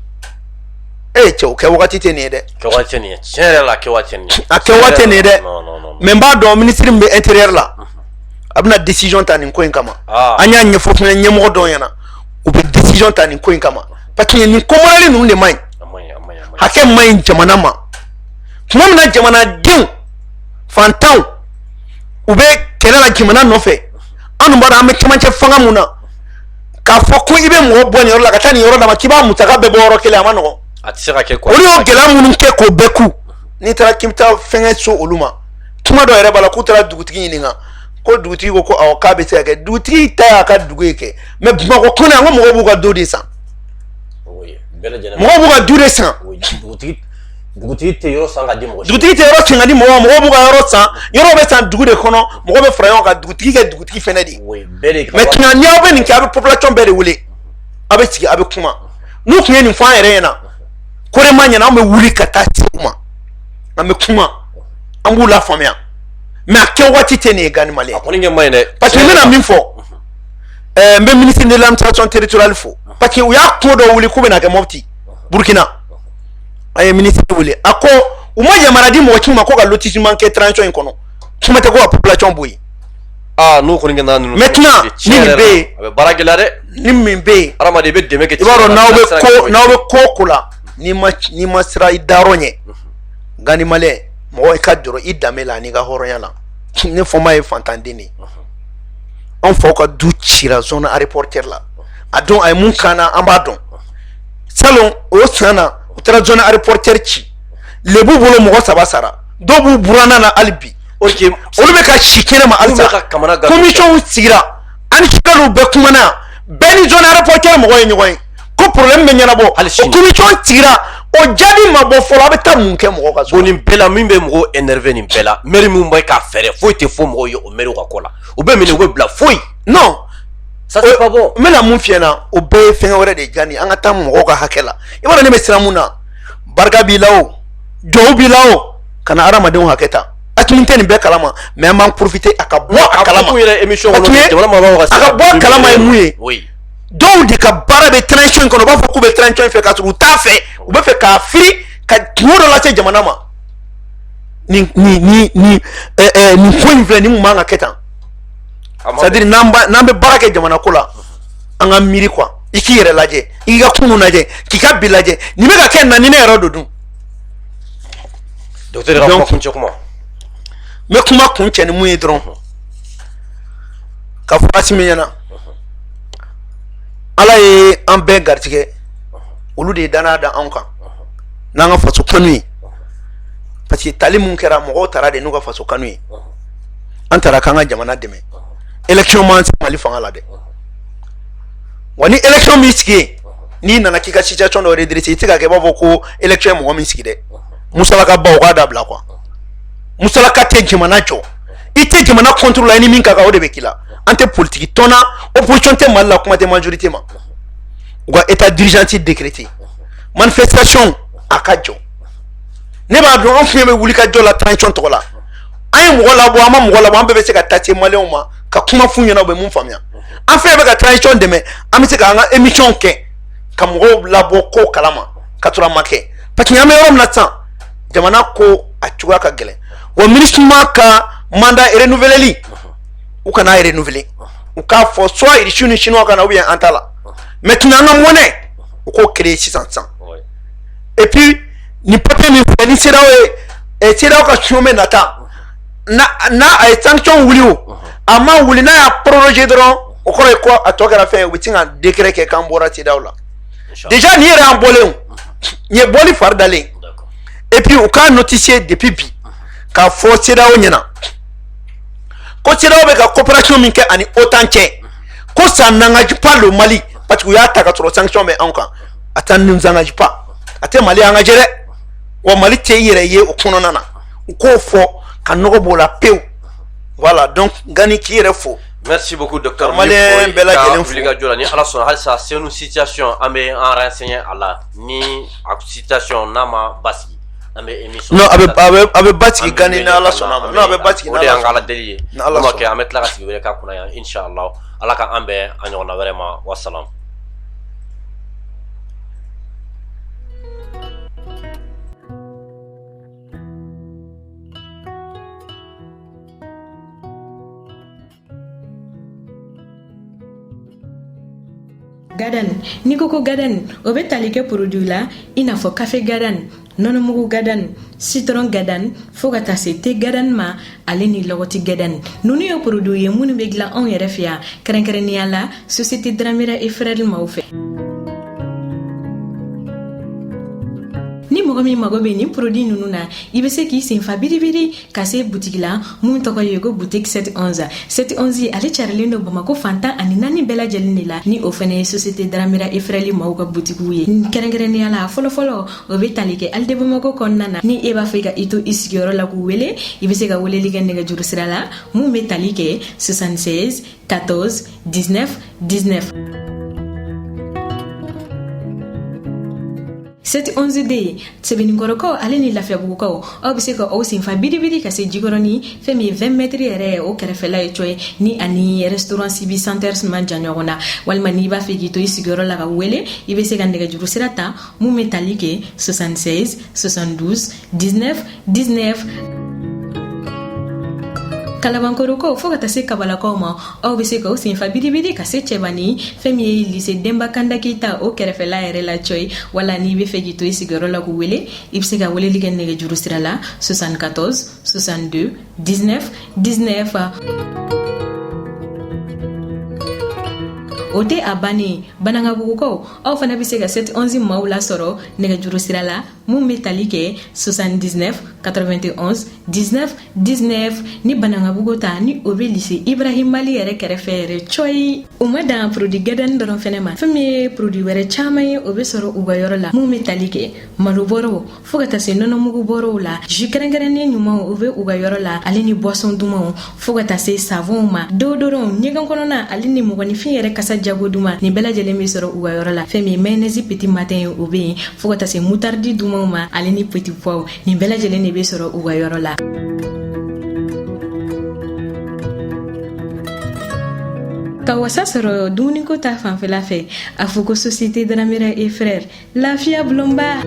cɛ o kɛ wagati tɛ nin ye dɛ kɛ waati tɛ nin ye tiɲɛ yɛrɛ la kɛ waati tɛ nin ye a kɛ waati tɛ nin ye dɛ non non non mais n b'a dɔn ministre min bɛ intérieur la a bɛna décision ta nin ko in kama an y'a ɲɛfɔ fana ɲɛmɔgɔ dɔw ɲɛna u bɛ décision ta nin ko in kama parce que nin ko marali ninnu de man ɲi hakɛ man ɲi jamana ma tuma min na jamanadenw fantanw u bɛ kɛlɛ la jamana nɔfɛ an dun b'a dɔn an bɛ cɛmancɛ fanga mun na k'a fɔ ko i bɛ mɔgɔ bɔ nin yɔrɔ la ka taa nin yɔrɔ d'a ma k'i b'a musaka bɛɛ bɔ yɔrɔ kelen a ma nɔgɔn a tɛ se ka kɛ quoi olu y'o gɛlɛya minnu kɛ k'o bɛɛ ku n'i taara k'i bɛ taa fɛngɛ so olu ma tuma dɔ yɛrɛ b'a la k'u taara dugutigi ɲininka ko dugutigi ko ko awɔ k'a bɛ se ka kɛ dugutigi ta y'a ka dugu ye kɛ mais bamakɔ kɔnɔ yan ko mɔgɔw b'u ka do de san mɔgɔw b'u ka du de san dugutigi tɛ yɔrɔ san ka di mɔgɔ dugutigi tɛ yɔrɔ san ka di mɔgɔ ma mɔgɔw b'u ka yɔrɔ san yɔrɔ bɛ san dugu de kɔnɔ mɔgɔw bɛ fara ɲɔgɔn kan dugutigi kɛ dugutigi fɛnɛ de mais tuma ni aw bɛ nin kɛ a bɛ population bɛɛ de wele a bɛ sigi a bɛ kuma n'u tun ye nin fɔ an yɛrɛ ɲɛna korema ɲɛna an bɛ wuli ka taa se u ma an bɛ kuma an b'u lafaamuya mais a kɛ waati tɛ nin ye Gani Male a kɔni kɛ man ɲi dɛ parce que n bɛna min fɔ n bɛ ministre de l'administration territoriale fo parce que u y'a ko dɔ wuli k'u bɛna kɛ Mopti Burkina a ye ministre wele a ko u ma yamaruya di mɔgɔ si ma ko ka lotissement kɛ transition in kɔnɔ kuma tɛ ko ka population bɔ yen n'u kɔni kɛ na ninnu maintenant ni nin bɛ yen a bɛ baara gɛlɛya dɛ ni min bɛ yen adamaden i bɛ dɛmɛ kɛ i b'a dɔn n'aw bɛ ko o ko la n'i ma sira i dayɔrɔ ɲɛ Gani Male mɔgɔ i ka jɔrɔ i danbe la n'i ka hɔrɔnya la ne fɔma ye fantanden de ye anw faw ka du cira zone aéroportière la a dɔn a ye mun kan na an b'a dɔn salon o san na u taara zone aéroportière ci lebu bolo mɔgɔ 3 sara dɔw b'u buranna na hali bi olu bɛ ka si kɛnɛ ma halisa commission sigira ani kɛlɛw bɛɛ kumana bɛɛ ni zone aéroportière mɔgɔ ye ɲɔgɔn ye ko problème bɛ ɲɛnabɔ o commission sigira o jaabi ma bɔ fɔlɔ a bɛ taa mun kɛ mɔgɔ ka so nin bɛɛ la min bɛ mɔgɔw énervé nin bɛɛ la maire min bɛ ka fɛɛrɛ foyi tɛ fɔ mɔgɔw ye o maire ka ko la u bɛ minɛ u bɛ bila foyi non ça c'est pas bon n bɛna mun f'i ɲɛna o bɛɛ ye fɛngɛ wɛrɛ de ye Gani an ka taa mɔgɔw ka hakɛ la i b'a dɔn ne bɛ siran mun na barika b'i la o jɔw b'i la o kana hadamadenw hakɛ ta a tun tɛ nin bɛɛ kalama mais an b'an profiter a ka bɔ a kalama a ka bɔ a kalama ye mun ye dɔw de ka baara bɛ transition in kɔnɔ u b'a fɔ k'u bɛ transition in fɛ k'a sɔrɔ u t'a fɛ u bɛ fɛ k'a firi ka kungo dɔ lase jamana ma nin ko in filɛ nin mun man ka kɛ tan c'est à dire n'an bɛ baara kɛ jamana ko la an ka miiri quoi i k'i yɛrɛ lajɛ i k'i ka kunun lajɛ k'i ka bi lajɛ nin bɛ ka kɛ na ni ne yɛrɛ do dun docteur ka kuma kuncɛ kuma n bɛ kuma kun cɛ ni mun ye dɔrɔn ka fasi minyana ala ye an bɛɛ garijɛgɛ olu de dana da an kan n'an ka faso kanu ye parce que tali mun kɛra mɔgɔw taara de n'u ka faso kanu ye an taara k'an ka jamana dɛmɛ élection man se Mali fanga la dɛ wa ni élection min sigi yen n'i nana k'i ka situation dɔ redresser i tɛ ka kɛ i b'a fɔ ko élection ye mɔgɔ min sigi dɛ musalaka baw k'a dabila quoi musalaka tɛ jamana jɔ i tɛ jamana contrôle la i ni min ka kan o de bɛ k'i la an tɛ politique tɔn na opposition tɛ Mali la kuma tɛ majorité ma u ka état d'urgence décrété manifestation a ka jɔ ne b'a dɔn an fiɲɛ bɛ wuli ka jɔ la transition tɔgɔ la an ye mɔgɔ labɔ an ma mɔgɔ labɔ an bɛɛ bɛ se ka taa se maliyɛnw ma ka kuma f'u ɲɛna u bɛ mun faamuya an fɛn bɛ ka transition dɛmɛ an bɛ se ka an ka émission kɛ ka mɔgɔw labɔ ko kalama ka sɔrɔ a ma kɛ parce que an bɛ yɔrɔ min na sisan jamana ko a cogoya ka gɛlɛn wa ministre ka mandat renouveleli u kana renouveler u k'a fɔ soit Russie ni Chinois kana ou bien an ta la maintenant an ka monnaie u k'o créer sisan et puis ni papier min filɛ ni CEDEAO ye CEDEAO ka siyon bɛ nata na a ye sanction wuli o a ma wuli n'a y'a proroger dɔrɔn o kɔrɔ ye ko a tɔ kɛra fɛn ye u bɛ sin ka décret kɛ k'an bɔra CEDEAO la déjà ni yɛrɛ y'an bɔlen o nin ye bɔli fari dalen et puis u k'a notifier depuis bi k'a fɔ CEDEAO ɲɛna ko CEDEAO bɛ ka coopération min kɛ ani OTAN cɛ ko ça n'engage pas le Mali parce que u y'a ta ka sɔrɔ sanction bɛ anw kan a ça ne nous engage pas a tɛ Mali engagé dɛ wa Mali tɛ i yɛrɛ ye o kɔnɔna na u k'o fɔ ka nɔgɔ b'o la pewu voilà donc Gani k'i yɛrɛ fo. Merci beaucoup docteur. Malien bɛɛ lajɛlen fo ni ala sɔnna halisa c'est une situation an bɛ an renseigner a la ni a situation n'a ma basigi an bɛ émission. non a bɛ basigi Gani ni ala sɔnna ma non a bɛ basigi o de y'an ka ala deli ye n'o ma kɛ an bɛ tila ka sigi wɛrɛ k'a kunna yan inshallah ala ka an bɛn a ɲɔgɔnna wɛrɛ ma wasalam. Gadan ni ko gadan o bɛ tali kɛ produit la i n'a fɔ café gadan nɔnɔmugu gadan citron gadan fo ka taa se thé gadan ma ale ni lɔgɔti gadan ninnu ye produit ye minnu bɛ dilan anw yɛrɛ fɛ yan kɛrɛnkɛrɛnnenya la société Dramera et Frères maaw fɛ. ni mɔgɔ min mago bɛ nin produit ninnu na i bɛ se k'i senfa biribiri ka se boutique la mun tɔgɔ ye ko boutique 711 711 ale carilen don Bamako fantan ani naani bɛɛ lajɛlen de la ni o fana ye société Dramera et Frères maaw ka boutique ye kɛrɛnkɛrɛnnenya la fɔlɔfɔlɔ o bɛ tali kɛ hali de Bamako kɔnɔna na ni e b'a fɛ ka i to i sigiyɔrɔ la k'u wele i bɛ se ka weleli kɛ nɛgɛjuru sira la mun bɛ tali kɛ 76 14 19 19 711D sɛbɛnnikɔrɔkaw ale ni lafiyabugukaw aw bɛ se ka aw senfa biribiri ka se jikɔrɔ ni fɛn min ye 20 mètres yɛrɛ o kɛrɛfɛla ye coye ni ani restaurant Sibi Center man jan ɲɔgɔn na walima n'i b'a fɛ k'i to i sigiyɔrɔ la ka wele i bɛ se ka nɛgɛjuru sira ta mun bɛ tali kɛ 76 72 19 19 Kalabankorokaw fo ka taa se Kabalakaw ma aw bɛ se ka aw senfa biribiri ka se Cɛbani fɛn min ye lycée Demba Kanda Keita o kɛrɛfɛla yɛrɛ la coye wala n'i bɛ fɛ k'i to i sigiyɔrɔ la k'u wele i bɛ se ka weleli kɛ nɛgɛjuru sira la 74 62 19 19 o tɛ a bannen Banangabugukaw aw fana bɛ se ka 711 maaw lasɔrɔ nɛgɛjuru sira la mun bɛ tali kɛ 79 91 19 19 ni Banangabugu ta ni o bɛ lycée Ibrahim Mali yɛrɛ kɛrɛfɛ yɛrɛ coyi o ma dan produit gadan dɔrɔn fɛnɛ ma fɛn min ye produit wɛrɛ caman ye o bɛ sɔrɔ u ka yɔrɔ la mun bɛ tali kɛ malo bɔrɔw fo ka taa se nɔnɔmugu bɔrɔw la jus kɛrɛnkɛrɛnnen ɲumanw o bɛ u ka yɔrɔ la ale ni boisson dumanw fo ka taa se savon ma deodorant ɲɛgɛn kɔnɔna ale ni mɔgɔninfin yɛrɛ kasa jago duman ni bɛɛ lajɛlen bɛ sɔrɔ u ka yɔrɔ la fɛn min mayonnaise petit matin ye o bɛ yen fo ka taa se moutarde dumanw ma ale ni petit pois ni bɛɛ lajɛlen de bɛ sɔrɔ u ka yɔrɔ la. Ka wasa sɔrɔ dumuniko ta fanfɛla fɛ a fɔ ko société Dramera et Frères lafiya bulonba.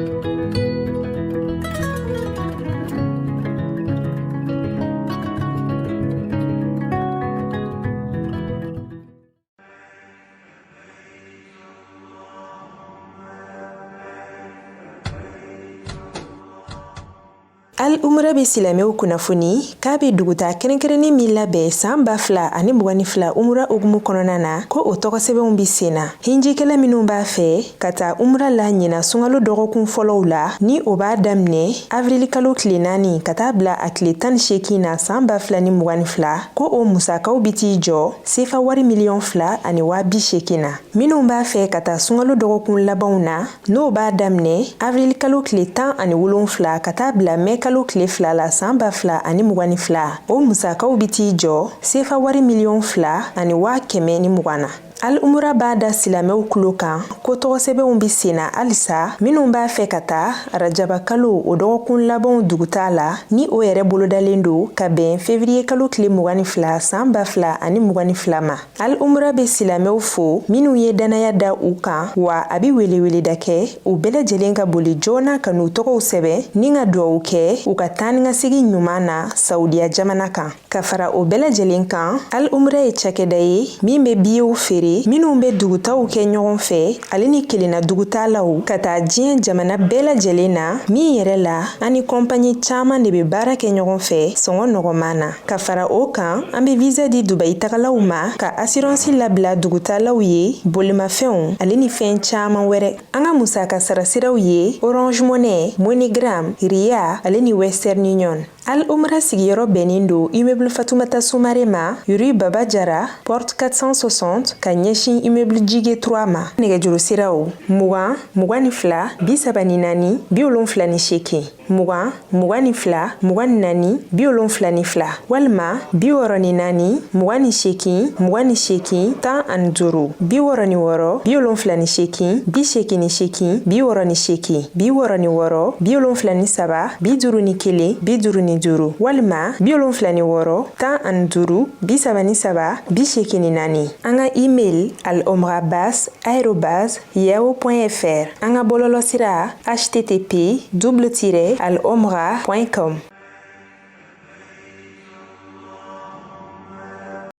al umra be silamɛw kunnafoni k'a be duguta kɛrɛnkɛrɛnni min labɛn san 2022 umra ugumu kɔnɔna na ko o tɔgɔsɛbɛnw bi senna. Hinjikɛla minnu b'a fɛ ka taa umra la ɲina sunkalo dɔgɔkun fɔlɔw la ni o b'a daminɛ avril kalo tile 4 ka taa bila a tile 18 na san 2022 ko o musakaw bi t'i jɔ sefa wari miliyɔn 2 ani 280 na. Minnu b'a fɛ ka taa sunkalo dɔgɔkun labanw na n'o b'a daminɛ avril kalo tile 17 ka taa bila mai kalo tile 2 la san 2022 o musakaw bi t'i jɔ sefa wari miliyɔn 2 ani 120 na. Al umra b'a da silamɛw kulo kan ko tɔgɔsɛbɛnw bi senna halisa minnu b'a fɛ ka taa rajaba kalo o dɔgɔkun labanw duguta la ni o yɛrɛ bolodalen do ka bɛn février kalo tile 22 san 2022 ma. Al umra be silamɛw fo minnu ye danaya da u kan wa a bi weleweleda kɛ u bɛɛ lajɛlen ka boli joona ka n'u tɔgɔw sɛbɛn ni ka duwawu kɛ u ka taa ni ka segin ɲuman na Saudiya jamana kan. Ka fara o bɛɛ lajɛlen kan, al umra ye cakɛda ye min be biyew feere minnu be dugutaw kɛ ɲɔgɔn fɛ ale ni kelenna dugutalaw ka taa diɲɛ jamana bɛɛ lajɛlen na min yɛrɛ la ani kɔnpanyi caaman de be baara kɛ ɲɔgɔn fɛ sɔngɔ nɔgɔman na. Ka fara o kan an be visa di Dubai tagalaw ma ka assurance labila dugutalaw ye bolimafɛnw ale ni fɛn caaman wɛrɛ. An ka musaka sarasiraw ye Orange Money, MoneyGram, Ria ale ni Western Union. Al umra sigiyɔrɔ bɛnnen do immeuble Fatoumata Soumaré ma rue Baba Jara porte 460 ka ɲɛsin immeuble Jige 3 ma. Nɛgɛjuru siraw 20 24 34 78 20 24 24 72 walima 64 28 28 15 64 78 88 68 66 77 51 juru walima 76 15 77 84 an ka email alomrabas@yahoo.fr an ka bɔlɔlɔ sira http://alomra.com